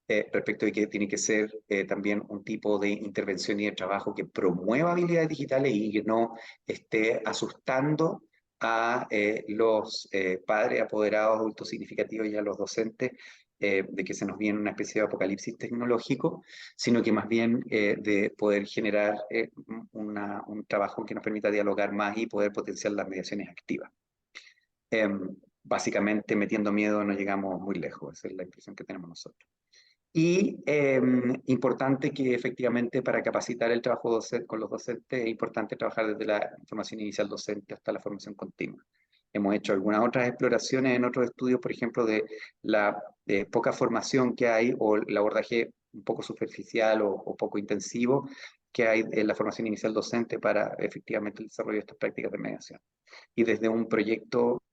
respecto de que tiene que ser también un tipo de intervención y de trabajo que promueva habilidades digitales y que no esté asustando a los padres apoderados, adultos significativos y a los docentes de que se nos viene una especie de apocalipsis tecnológico, sino que más bien de poder generar un trabajo que nos permita dialogar más y poder potenciar las mediaciones activas. básicamente metiendo miedo no llegamos muy lejos, esa es la impresión que tenemos nosotros. Y importante que efectivamente para capacitar el trabajo docente, con los docentes es importante trabajar desde la formación inicial docente hasta la formación continua. Hemos hecho algunas otras exploraciones en otros estudios, por ejemplo, de la poca formación que hay o el abordaje un poco superficial o poco intensivo que hay en la formación inicial docente para efectivamente el desarrollo de estas prácticas de mediación. Y desde un proyecto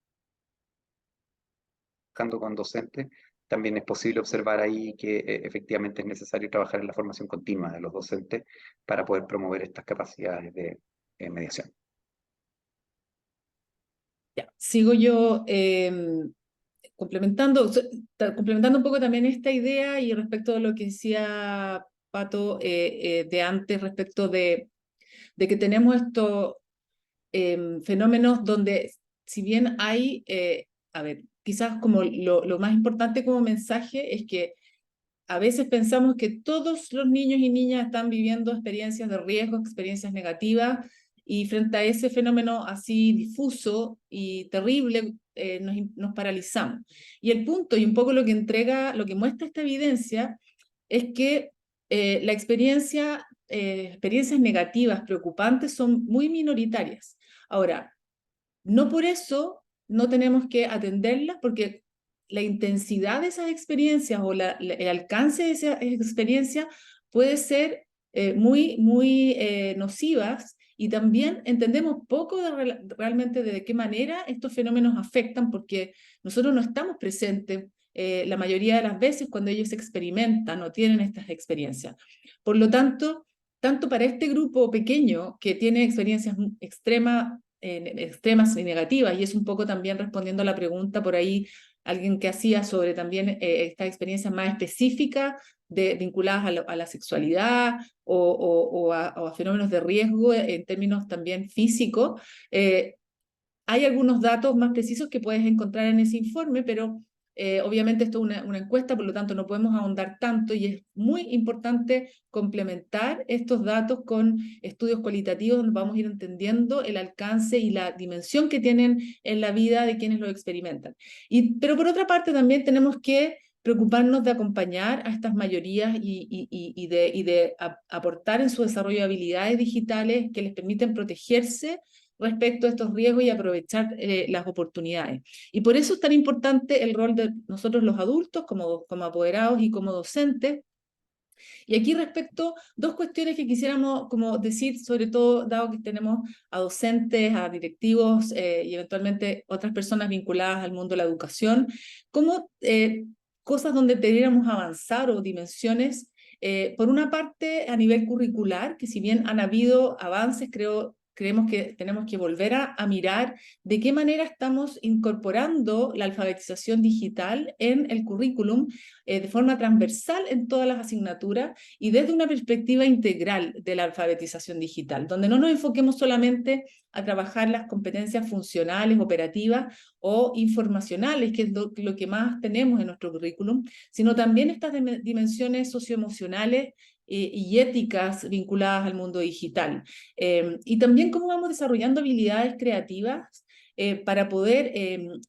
trabajando con docentes, también es posible observar ahí que efectivamente es necesario trabajar en la formación continua de los docentes para poder promover estas capacidades de mediación. Ya, sigo yo complementando un poco también esta idea y respecto a lo que decía Pato de antes respecto de que tenemos estos fenómenos donde si bien hay, a ver, quizás como lo más importante como mensaje es que a veces pensamos que todos los niños y niñas están viviendo experiencias de riesgo, experiencias negativas, y frente a ese fenómeno así difuso y terrible, nos paralizamos. Y el punto, y un poco lo que entrega, lo que muestra esta evidencia, es que experiencias negativas, preocupantes, son muy minoritarias. Ahora, no por eso no tenemos que atenderlas, porque la intensidad de esas experiencias o el alcance de esas experiencias puede ser muy nocivas, y también entendemos poco realmente de qué manera estos fenómenos afectan, porque nosotros no estamos presentes la mayoría de las veces cuando ellos experimentan o tienen estas experiencias. Por lo tanto, tanto para este grupo pequeño que tiene experiencias extremas y negativas, y es un poco también respondiendo a la pregunta por ahí, alguien que hacía sobre también estas experiencias más específicas vinculadas a la sexualidad o a fenómenos de riesgo en términos también físicos. Hay algunos datos más precisos que puedes encontrar en ese informe, pero obviamente esto es una encuesta, por lo tanto no podemos ahondar tanto, y es muy importante complementar estos datos con estudios cualitativos donde vamos a ir entendiendo el alcance y la dimensión que tienen en la vida de quienes lo experimentan. Pero por otra parte también tenemos que preocuparnos de acompañar a estas mayorías y de aportar en su desarrollo de habilidades digitales que les permiten protegerse respecto a estos riesgos y aprovechar las oportunidades. Y por eso es tan importante el rol de nosotros los adultos como apoderados y como docentes. Y aquí respecto, dos cuestiones que quisiéramos como decir, sobre todo dado que tenemos a docentes, a directivos y eventualmente otras personas vinculadas al mundo de la educación, como cosas donde deberíamos avanzar o dimensiones. Por una parte, a nivel curricular, que si bien han habido avances, creemos que tenemos que volver a mirar de qué manera estamos incorporando la alfabetización digital en el currículum de forma transversal en todas las asignaturas y desde una perspectiva integral de la alfabetización digital, donde no nos enfoquemos solamente a trabajar las competencias funcionales, operativas o informacionales, que es lo que más tenemos en nuestro currículum, sino también estas dimensiones socioemocionales y éticas vinculadas al mundo digital. Y también cómo vamos desarrollando habilidades creativas para poder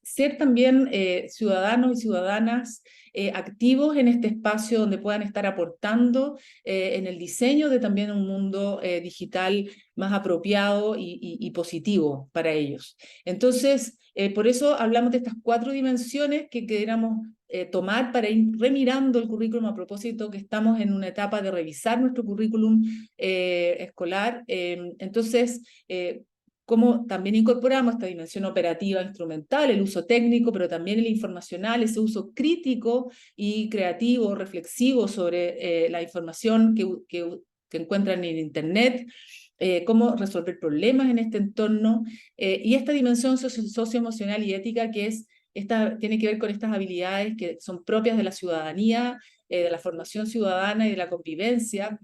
ser también ciudadanos y ciudadanas activos en este espacio donde puedan estar aportando en el diseño de también un mundo digital más apropiado y positivo para ellos. Entonces, por eso hablamos de estas 4 dimensiones que queramos tomar para ir remirando el currículum, a propósito que estamos en una etapa de revisar nuestro currículum escolar. Entonces, cómo también incorporamos esta dimensión operativa, instrumental, el uso técnico, pero también el informacional, ese uso crítico y creativo, reflexivo sobre la información que encuentran en Internet, cómo resolver problemas en este entorno, y esta dimensión socioemocional y ética que tiene que ver con estas habilidades que son propias de la ciudadanía, de la formación ciudadana y de la convivencia,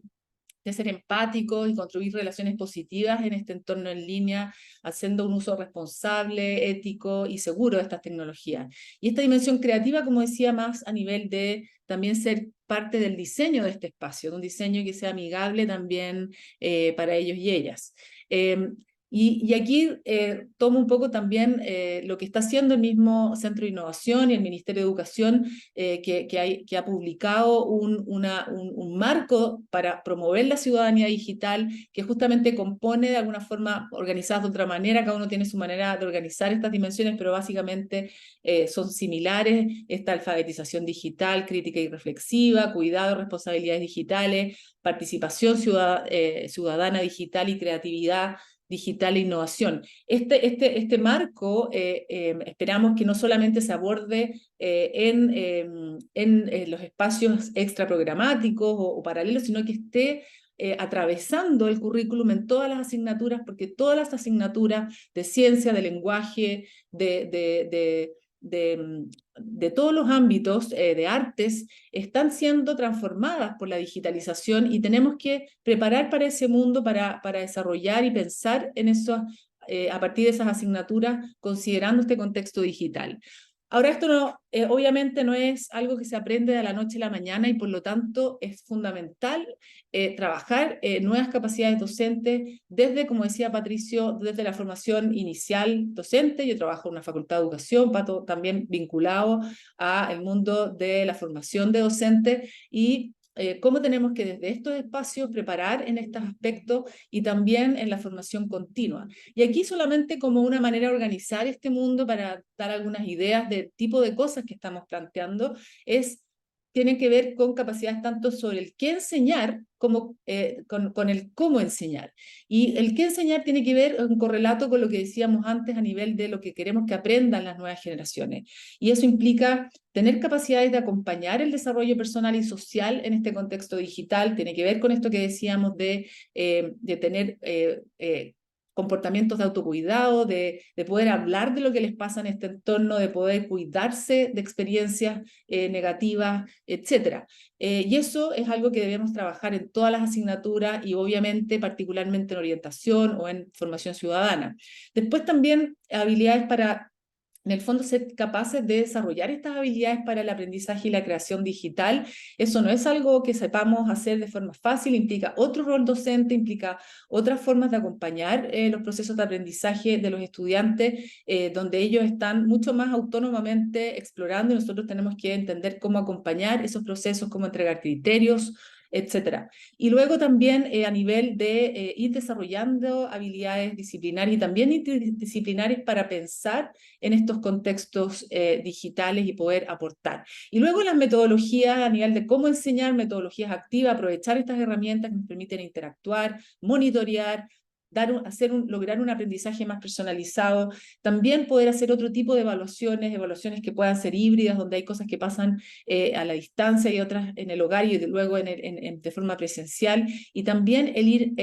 de ser empáticos y construir relaciones positivas en este entorno en línea, haciendo un uso responsable, ético y seguro de estas tecnologías. Y esta dimensión creativa, como decía, más a nivel de también ser parte del diseño de este espacio, de un diseño que sea amigable también para ellos y ellas. Y aquí tomo un poco también lo que está haciendo el mismo Centro de Innovación y el Ministerio de Educación, que ha publicado un marco para promover la ciudadanía digital, que justamente compone de alguna forma, organizadas de otra manera, cada uno tiene su manera de organizar estas dimensiones, pero básicamente son similares: esta alfabetización digital, crítica y reflexiva, cuidado, responsabilidades digitales, participación ciudadana digital y creatividad digital e innovación. Este marco esperamos que no solamente se aborde en los espacios extraprogramáticos o paralelos, sino que esté atravesando el currículum en todas las asignaturas, porque todas las asignaturas de ciencia, de lenguaje, de todos los ámbitos de artes están siendo transformadas por la digitalización, y tenemos que preparar para ese mundo, para desarrollar y pensar en eso a partir de esas asignaturas, considerando este contexto digital. Ahora, esto no, obviamente no es algo que se aprende de la noche a la mañana, y por lo tanto es fundamental trabajar nuevas capacidades docentes desde, como decía Patricio, desde la formación inicial docente. Yo trabajo en una facultad de educación, Pato, también vinculado al mundo de la formación de docentes, y cómo tenemos que desde estos espacios preparar en estos aspectos y también en la formación continua. Y aquí solamente como una manera de organizar este mundo para dar algunas ideas del tipo de cosas que estamos planteando, tienen que ver con capacidades tanto sobre el qué enseñar como con el cómo enseñar. Y el qué enseñar tiene que ver un correlato con lo que decíamos antes a nivel de lo que queremos que aprendan las nuevas generaciones. Y eso implica tener capacidades de acompañar el desarrollo personal y social en este contexto digital. Tiene que ver con esto que decíamos de tener comportamientos de autocuidado, de poder hablar de lo que les pasa en este entorno, de poder cuidarse de experiencias negativas, etcétera. Y eso es algo que debemos trabajar en todas las asignaturas, y obviamente particularmente en orientación o en formación ciudadana. Después también habilidades para, en el fondo, ser capaces de desarrollar estas habilidades para el aprendizaje y la creación digital. Eso no es algo que sepamos hacer de forma fácil, implica otro rol docente, implica otras formas de acompañar los procesos de aprendizaje de los estudiantes, donde ellos están mucho más autónomamente explorando, y nosotros tenemos que entender cómo acompañar esos procesos, cómo entregar criterios, etcétera. Y luego también a nivel de ir desarrollando habilidades disciplinarias y también interdisciplinarias para pensar en estos contextos digitales y poder aportar. Y luego las metodologías a nivel de cómo enseñar, metodologías activas, aprovechar estas herramientas que nos permiten interactuar, monitorear, lograr un aprendizaje más personalizado, también poder hacer otro tipo de evaluaciones que puedan ser híbridas, donde hay cosas que pasan a la distancia y otras en el hogar y luego de forma presencial, y también el ir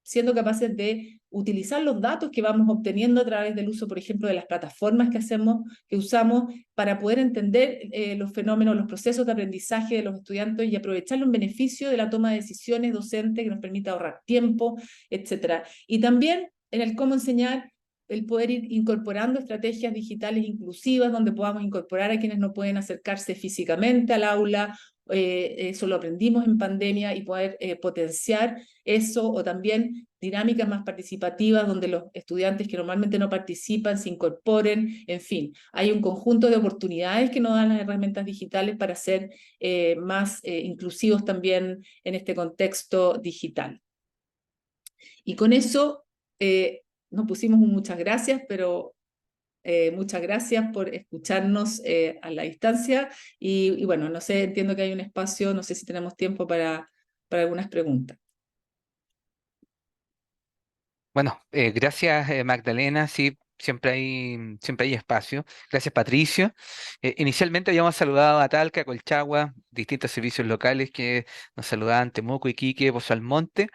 siendo capaces de utilizar los datos que vamos obteniendo a través del uso, por ejemplo, de las plataformas que usamos para poder entender los fenómenos, los procesos de aprendizaje de los estudiantes y aprovecharlo en beneficio de la toma de decisiones docentes que nos permita ahorrar tiempo, etcétera. Y también en el cómo enseñar, el poder ir incorporando estrategias digitales inclusivas, donde podamos incorporar a quienes no pueden acercarse físicamente al aula. Eso lo aprendimos en pandemia, y poder potenciar eso, o también dinámicas más participativas donde los estudiantes que normalmente no participan se incorporen. En fin, hay un conjunto de oportunidades que nos dan las herramientas digitales para ser más inclusivos también en este contexto digital. Y con eso nos pusimos un muchas gracias, pero muchas gracias por escucharnos a la distancia. Y bueno, no sé, entiendo que hay un espacio, no sé si tenemos tiempo para algunas preguntas. Bueno, gracias Magdalena, sí, siempre hay espacio. Gracias Patricio. Inicialmente habíamos saludado a Talca, Colchagua, distintos servicios locales que nos saludaban, Temuco, Iquique, Pozo Almonte,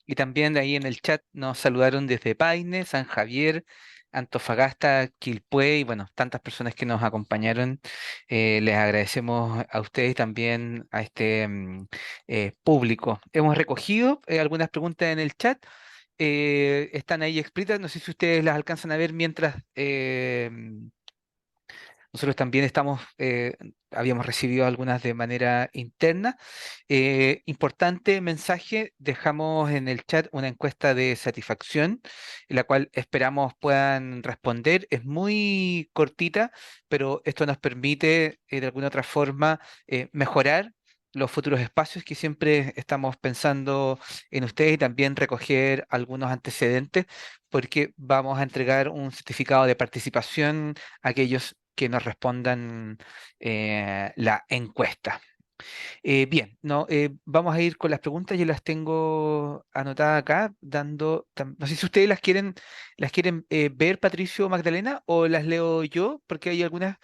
y también de ahí en el chat nos saludaron desde Paine, San Javier, Antofagasta, Quilpué, y bueno, tantas personas que nos acompañaron. Les agradecemos a ustedes y también a este público. Hemos recogido algunas preguntas en el chat, están ahí explícitas, no sé si ustedes las alcanzan a ver mientras Nosotros también habíamos recibido algunas de manera interna. Importante mensaje, dejamos en el chat una encuesta de satisfacción, en la cual esperamos puedan responder. Es muy cortita, pero esto nos permite de alguna otra forma mejorar los futuros espacios que siempre estamos pensando en ustedes y también recoger algunos antecedentes, porque vamos a entregar un certificado de participación a aquellos que nos respondan la encuesta. Bien, no, vamos a ir con las preguntas, yo las tengo anotadas acá, no sé si ustedes las quieren ver, Patricio o Magdalena, o las leo yo, porque hay algunas,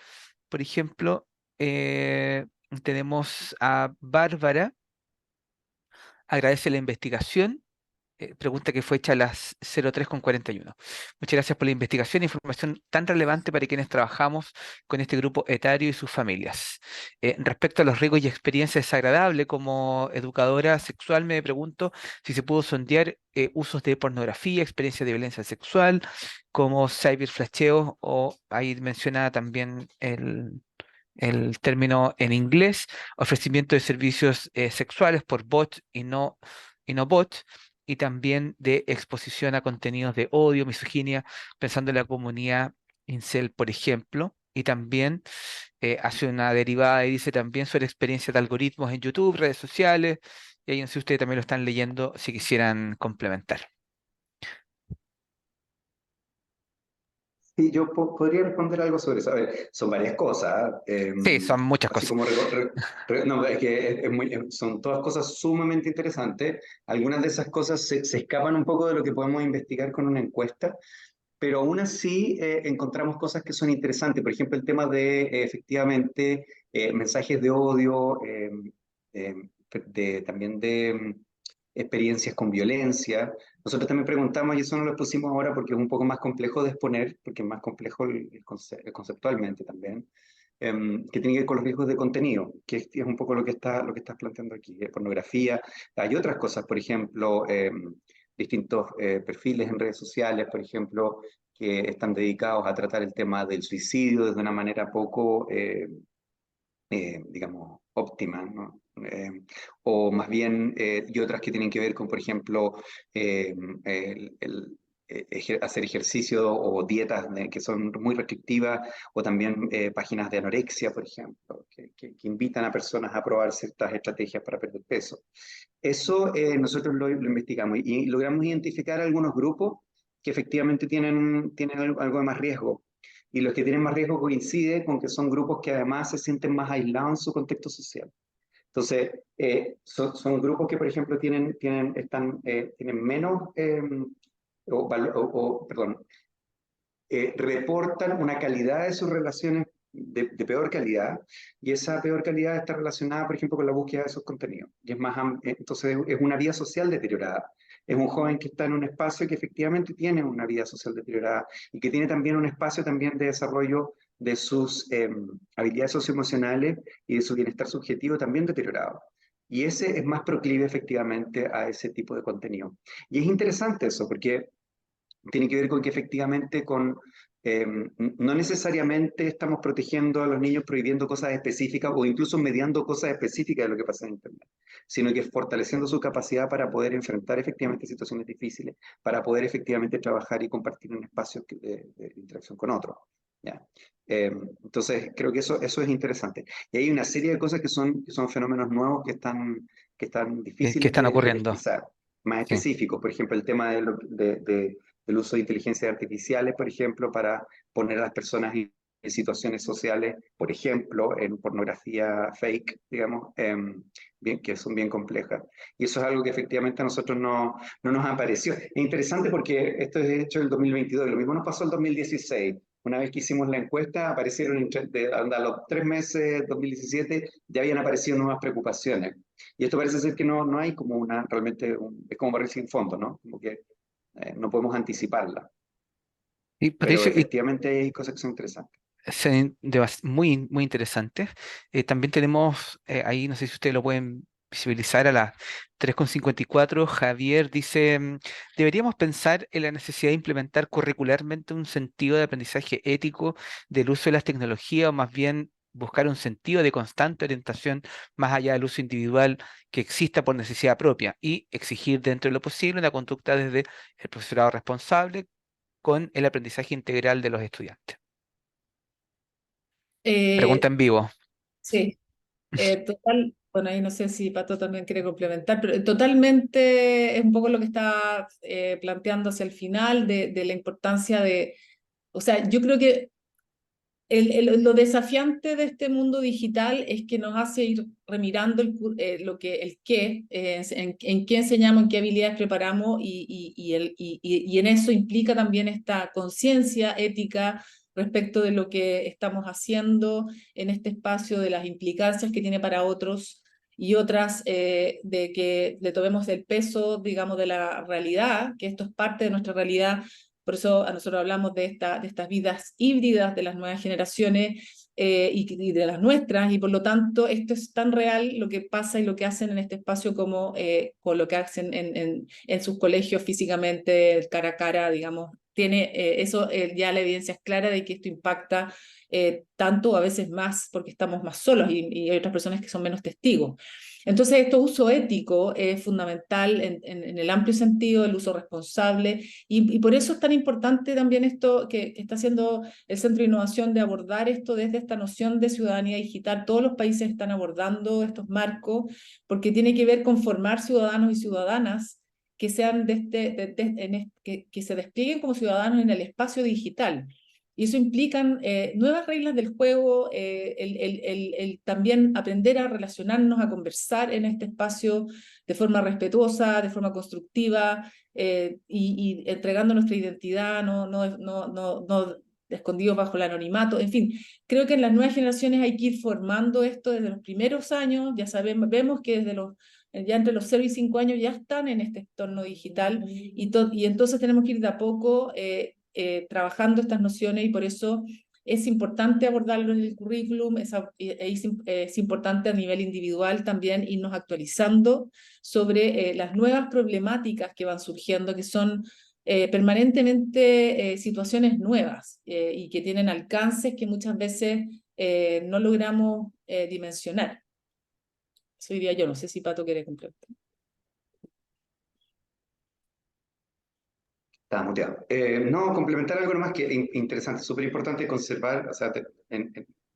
por ejemplo, eh, tenemos a Bárbara, agradece la investigación. Pregunta que fue hecha a las 03:41. Muchas gracias por la investigación e información tan relevante para quienes trabajamos con este grupo etario y sus familias. Respecto a los riesgos y experiencias desagradables, como educadora sexual, me pregunto si se pudo sondear usos de pornografía, experiencias de violencia sexual, como cyberflasheos, o ahí menciona también el término en inglés, ofrecimiento de servicios sexuales por bot y no bot, y también de exposición a contenidos de odio, misoginia, pensando en la comunidad incel, por ejemplo, y también hace una derivada y dice también sobre experiencias de algoritmos en YouTube, redes sociales, y ahí no sé si ustedes también lo están leyendo si quisieran complementar. Sí, yo podría responder algo sobre eso. A ver, son varias cosas. Sí, son muchas Así cosas. como no, es que son todas cosas sumamente interesantes. Algunas de esas cosas se escapan un poco de lo que podemos investigar con una encuesta, pero aún así encontramos cosas que son interesantes. Por ejemplo, el tema de efectivamente mensajes de odio, eh, también de experiencias con violencia. Nosotros también preguntamos, y eso no lo pusimos ahora porque es un poco más complejo de exponer, porque es más complejo conceptualmente también, que tiene que ver con los riesgos de contenido, que es un poco lo que estás planteando aquí, pornografía. Hay otras cosas, por ejemplo, distintos perfiles en redes sociales, por ejemplo, que están dedicados a tratar el tema del suicidio desde una manera poco, digamos, óptima, ¿no? O más bien, y otras que tienen que ver con, por ejemplo, hacer ejercicio o dietas que son muy restrictivas, o también páginas de anorexia, por ejemplo, que invitan a personas a probar ciertas estrategias para perder peso. Eso nosotros lo investigamos y logramos identificar algunos grupos que efectivamente tienen algo de más riesgo. Y los que tienen más riesgo coincide con que son grupos que además se sienten más aislados en su contexto social. Entonces, son grupos que, por ejemplo, tienen menos, perdón, reportan una calidad de sus relaciones de peor calidad, y esa peor calidad está relacionada, por ejemplo, con la búsqueda de esos contenidos. Y es más, entonces es una vida social deteriorada. Es un joven que está en un espacio que efectivamente tiene una vida social deteriorada y que tiene también un espacio también de desarrollo de sus habilidades socioemocionales y de su bienestar subjetivo también deteriorado. Y ese es más proclive efectivamente a ese tipo de contenido. Y es interesante eso, porque tiene que ver con que efectivamente no necesariamente estamos protegiendo a los niños prohibiendo cosas específicas o incluso mediando cosas específicas de lo que pasa en Internet, sino que fortaleciendo su capacidad para poder enfrentar efectivamente situaciones difíciles, para poder efectivamente trabajar y compartir en espacios de interacción con otros. ¿Ya? Entonces, creo que eso es interesante. Y hay una serie de cosas que son fenómenos nuevos que están ¿Qué difíciles están de ocurriendo? pesquisar, más Sí. específicos. Por ejemplo, el tema del uso de inteligencias artificiales, por ejemplo, para poner a las personas en situaciones sociales, por ejemplo, en pornografía fake, digamos, que son bien complejas. Y eso es algo que efectivamente a nosotros no nos apareció. Es interesante porque esto es hecho en el 2022, y lo mismo nos pasó en el 2016. Una vez que hicimos la encuesta, aparecieron a los 3 meses, 2017, ya habían aparecido nuevas preocupaciones. Y esto parece ser que no hay como es como barril sin fondo, ¿no? Como que no podemos anticiparla, Y pero Patricio, efectivamente hay cosas que son interesantes. muy, muy interesantes. También tenemos ahí, no sé si ustedes lo pueden visibilizar a las 3:54. Javier dice, deberíamos pensar en la necesidad de implementar curricularmente un sentido de aprendizaje ético del uso de las tecnologías, o más bien buscar un sentido de constante orientación más allá del uso individual que exista por necesidad propia y exigir dentro de lo posible una conducta desde el profesorado responsable con el aprendizaje integral de los estudiantes. Pregunta Eh, en vivo. sí, bueno, ahí no sé si Pato también quiere complementar, pero totalmente es un poco lo que está planteando hacia el final de la importancia de, o sea, yo creo que lo desafiante de este mundo digital es que nos hace ir remirando el qué, en qué enseñamos, en qué habilidades preparamos y en eso implica también esta conciencia ética respecto de lo que estamos haciendo en este espacio, de las implicancias que tiene para otros y otras, de que le tomemos el peso, digamos, de la realidad, que esto es parte de nuestra realidad. Por eso a nosotros hablamos de estas vidas híbridas de las nuevas generaciones y de las nuestras, y por lo tanto esto es tan real lo que pasa y lo que hacen en este espacio como con lo que hacen en sus colegios físicamente, cara a cara, digamos. Tiene eso, ya la evidencia es clara de que esto impacta tanto o a veces más porque estamos más solos y hay otras personas que son menos testigos. Entonces, este uso ético es fundamental en el amplio sentido, el uso responsable, y por eso es tan importante también esto que está haciendo el Centro de Innovación de abordar esto desde esta noción de ciudadanía digital. Todos los países están abordando estos marcos porque tiene que ver con formar ciudadanos y ciudadanas que sean que se desplieguen como ciudadanos en el espacio digital. Y eso implica nuevas reglas del juego, el también aprender a relacionarnos, a conversar en este espacio de forma respetuosa, de forma constructiva, y entregando nuestra identidad, no escondidos bajo el anonimato. En fin, creo que en las nuevas generaciones hay que ir formando esto desde los primeros años. Ya sabemos, vemos que ya entre los 0 y 5 años ya están en este entorno digital y entonces tenemos que ir de a poco trabajando estas nociones, y por eso es importante abordarlo en el currículum, es importante a nivel individual también irnos actualizando sobre las nuevas problemáticas que van surgiendo, que son permanentemente situaciones nuevas y que tienen alcances que muchas veces no logramos dimensionar. Eso diría yo, no sé si Pato quiere complementar. Está muteado. No, complementar algo más que interesante, súper importante conservar, o sea,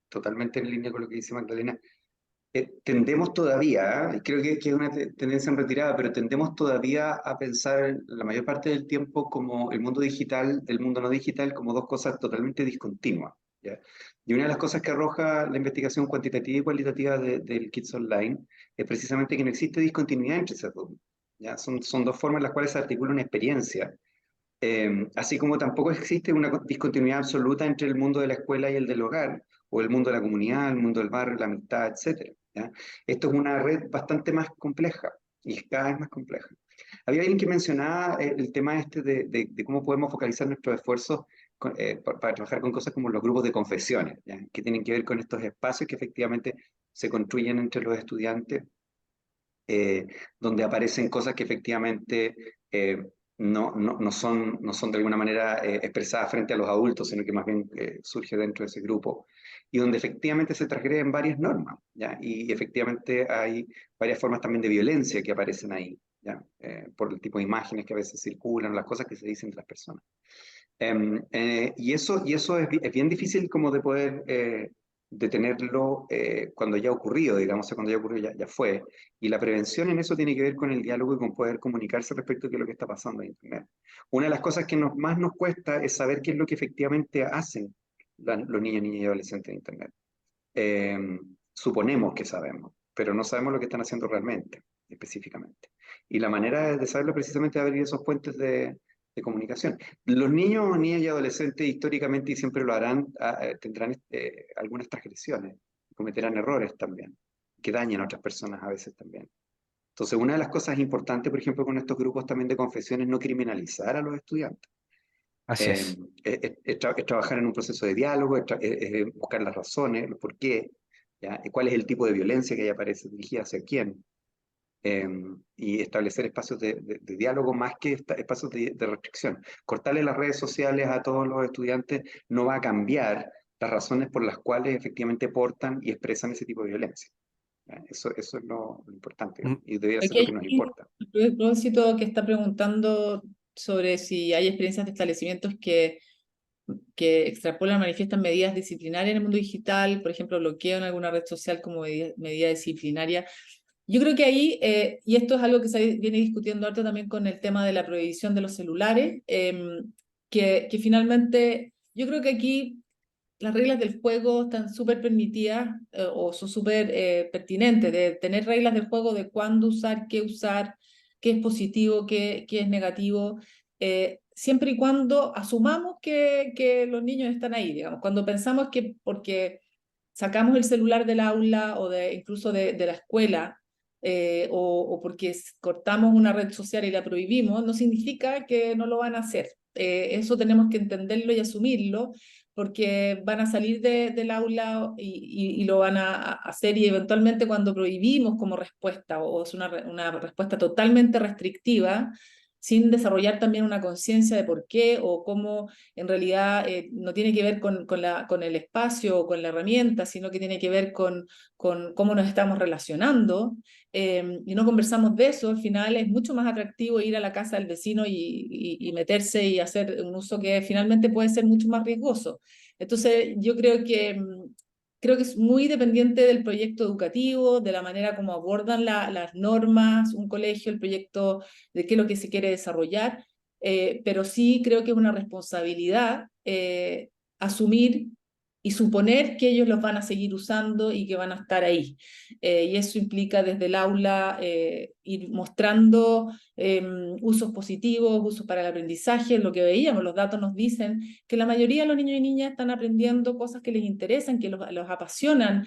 totalmente en línea con lo que dice Magdalena. Tendemos todavía, y creo que es una tendencia en retirada, pero tendemos todavía a pensar la mayor parte del tiempo como el mundo digital, el mundo no digital, como dos cosas totalmente discontinuas, ¿ya? Y una de las cosas que arroja la investigación cuantitativa y cualitativa del Kids Online es precisamente que no existe discontinuidad entre esas dos, ¿ya? Son dos formas en las cuales se articula una experiencia, así como tampoco existe una discontinuidad absoluta entre el mundo de la escuela y el del hogar, o el mundo de la comunidad, el mundo del barrio, la amistad, etcétera, ¿ya? Esto es una red bastante más compleja y es cada vez más compleja. Había alguien que mencionaba el tema este de cómo podemos focalizar nuestros esfuerzos para trabajar con cosas como los grupos de confesiones, ¿ya? Que tienen que ver con estos espacios que efectivamente se construyen entre los estudiantes, donde aparecen cosas que efectivamente no son de alguna manera expresadas frente a los adultos, sino que más bien surge dentro de ese grupo, y donde efectivamente se transgreden varias normas, ¿ya? Y efectivamente hay varias formas también de violencia que aparecen ahí, ¿ya? Por el tipo de imágenes que a veces circulan, las cosas que se dicen entre las personas. Y eso es bien difícil como de poder detenerlo cuando ya ha ocurrido, digamos, o sea, cuando ya ocurrió, ya fue. Y la prevención en eso tiene que ver con el diálogo y con poder comunicarse respecto a qué es lo que está pasando en Internet. Una de las cosas que más nos cuesta es saber qué es lo que efectivamente hacen los niños, niñas y adolescentes en Internet. Eh, Suponemos que sabemos, pero no sabemos lo que están haciendo realmente, específicamente. Y la manera de saberlo precisamente es abrir esos puentes de comunicación. Los niños, niñas y adolescentes históricamente y siempre lo harán, tendrán algunas transgresiones, cometerán errores también, que dañan a otras personas a veces también. Entonces, una de las cosas importantes, por ejemplo, con estos grupos también de confesión es no criminalizar a los estudiantes. Así es. Es trabajar en un proceso de diálogo, es buscar las razones, los por qué, ¿ya? ¿Cuál es el tipo de violencia que ahí aparece, dirigida hacia quién? y establecer espacios de diálogo más que espacios de restricción. Cortarle las redes sociales a todos los estudiantes no va a cambiar las razones por las cuales efectivamente portan y expresan ese tipo de violencia. ¿Ya? Eso es lo importante, Mm, y debería ser Aquí lo hay que nos importa. un propósito que está preguntando sobre si hay experiencias de establecimientos que extrapolan, manifiestan medidas disciplinarias en el mundo digital, por ejemplo, bloqueo en alguna red social como medida disciplinaria. Yo creo que ahí, y esto es algo que se viene discutiendo harto también con el tema de la prohibición de los celulares, que finalmente, yo creo que aquí las reglas del juego están súper permitidas o son súper pertinentes, de tener reglas del juego de cuándo usar, qué es positivo, qué es negativo, siempre y cuando asumamos que los niños están ahí, digamos, cuando pensamos que porque sacamos el celular del aula o incluso de la escuela, o porque cortamos una red social y la prohibimos, no significa que no lo van a hacer. Eso tenemos que entenderlo y asumirlo, porque van a salir del aula y lo van a hacer, y eventualmente cuando prohibimos como respuesta, o es una respuesta totalmente restrictiva, sin desarrollar también una conciencia de por qué o cómo en realidad no tiene que ver con el espacio o con la herramienta, sino que tiene que ver con cómo nos estamos relacionando, y no conversamos de eso, al final es mucho más atractivo ir a la casa del vecino y meterse y hacer un uso que finalmente puede ser mucho más riesgoso. Entonces, yo creo que es muy dependiente del proyecto educativo, de la manera como abordan las normas, un colegio, el proyecto de qué es lo que se quiere desarrollar, pero sí creo que es una responsabilidad asumir y suponer que ellos los van a seguir usando y que van a estar ahí. Y eso implica desde el aula ir mostrando usos positivos, usos para el aprendizaje. Lo que veíamos, los datos nos dicen que la mayoría de los niños y niñas están aprendiendo cosas que les interesan, que los apasionan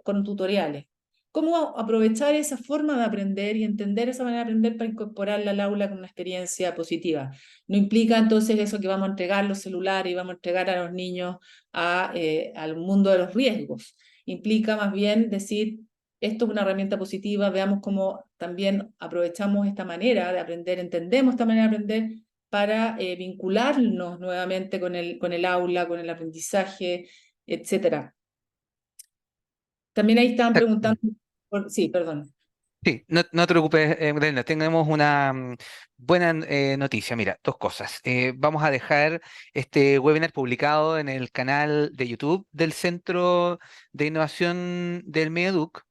con tutoriales. ¿Cómo aprovechar esa forma de aprender y entender esa manera de aprender para incorporarla al aula con una experiencia positiva? No implica entonces eso que vamos a entregar los celulares y vamos a entregar a los niños al mundo de los riesgos. Implica más bien decir, esto es una herramienta positiva, veamos cómo también aprovechamos esta manera de aprender, entendemos esta manera de aprender para vincularnos nuevamente con el aula, con el aprendizaje, etcétera. También ahí estaban preguntando, sí, perdón. Sí, no te preocupes, Magdalena, tenemos una buena noticia. Mira, dos cosas. Vamos a dejar este webinar publicado en el canal de YouTube del Centro de Innovación del Meduc.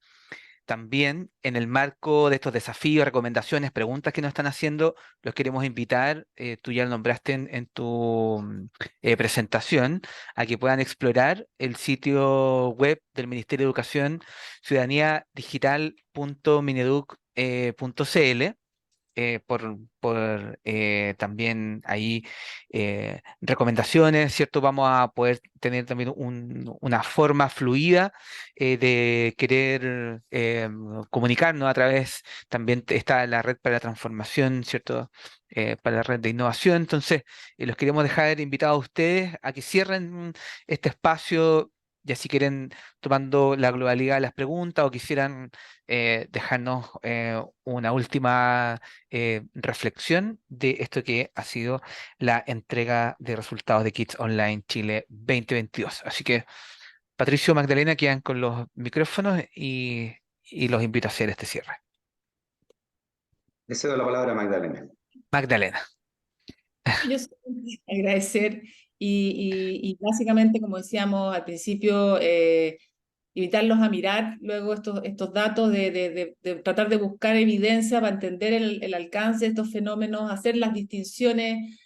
También en el marco de estos desafíos, recomendaciones, preguntas que nos están haciendo, los queremos invitar, tú ya lo nombraste en tu presentación, a que puedan explorar el sitio web del Ministerio de Educación, ciudadanía.mineduc.cl, por también ahí recomendaciones, ¿cierto? Vamos a poder tener también una forma fluida de querer comunicarnos a través, también está la red para la transformación, ¿cierto? Para la red de innovación. Entonces, los queremos dejar invitados a ustedes a que cierren este espacio. Ya si quieren, tomando la globalidad de las preguntas o quisieran dejarnos una última reflexión de esto que ha sido la entrega de resultados de Kids Online Chile 2022. Así que Patricio, Magdalena quedan con los micrófonos y los invito a hacer este cierre. Le cedo la palabra a Magdalena. Magdalena. Yo solamente agradecer y básicamente, como decíamos al principio, invitarlos a mirar luego estos datos, de tratar de buscar evidencia para entender el alcance de estos fenómenos, hacer las distinciones,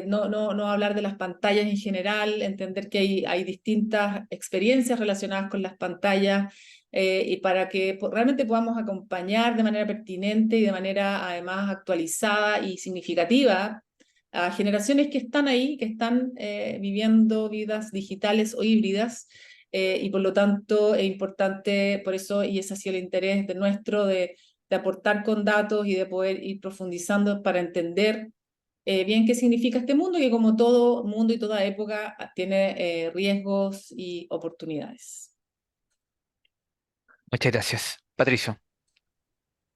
no hablar de las pantallas en general, entender que hay distintas experiencias relacionadas con las pantallas, y para que realmente podamos acompañar de manera pertinente y de manera además actualizada y significativa a generaciones que están ahí, que están viviendo vidas digitales o híbridas, y por lo tanto es importante, por eso, y ese ha sido el interés de nuestro, de aportar con datos y de poder ir profundizando para entender bien qué significa este mundo, que como todo mundo y toda época tiene riesgos y oportunidades. Muchas gracias. Patricio.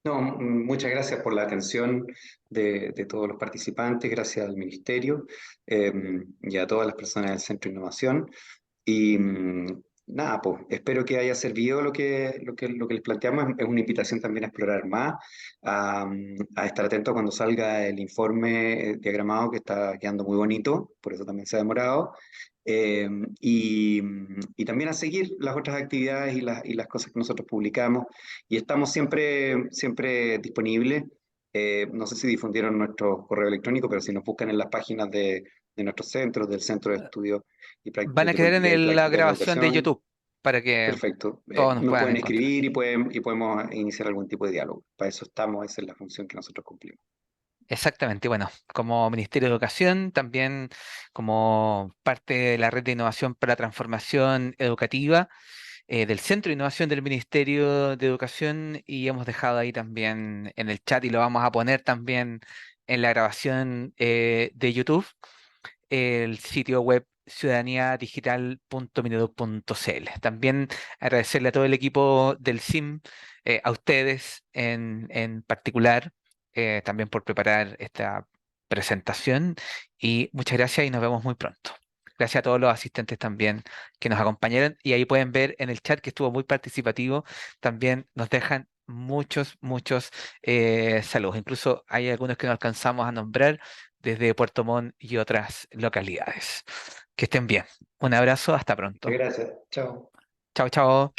No, muchas gracias por la atención de todos los participantes, gracias al Ministerio y a todas las personas del Centro de Innovación. Y nada, pues espero que haya servido lo que les planteamos. Es una invitación también a explorar más, a estar atento cuando salga el informe diagramado que está quedando muy bonito, por eso también se ha demorado. Eh, y también a seguir las otras actividades y las cosas que nosotros publicamos. Y estamos siempre disponibles. No sé si difundieron nuestro correo electrónico, pero si nos buscan en las páginas de nuestros centros, del Centro de Estudios Van a de quedar en Política y la Práctica de la grabación de Educación. YouTube para que Perfecto. todos nos Nos puedan pueden encontrar. escribir y podemos iniciar algún tipo de diálogo. Para eso estamos, esa es la función que nosotros cumplimos. Exactamente, bueno, como Ministerio de Educación, también como parte de la Red de Innovación para la Transformación Educativa del Centro de Innovación del Ministerio de Educación, y hemos dejado ahí también en el chat y lo vamos a poner también en la grabación de YouTube, el sitio web ciudadanía-digital.mineduc.cl. También agradecerle a todo el equipo del SIM, a ustedes en particular, también por preparar esta presentación, y muchas gracias y nos vemos muy pronto. Gracias a todos los asistentes también que nos acompañaron, y ahí pueden ver en el chat que estuvo muy participativo, también nos dejan muchos saludos. Incluso hay algunos que no alcanzamos a nombrar desde Puerto Montt y otras localidades. Que estén bien. Un abrazo, hasta Muchas pronto. gracias. Chao. Chao, chao.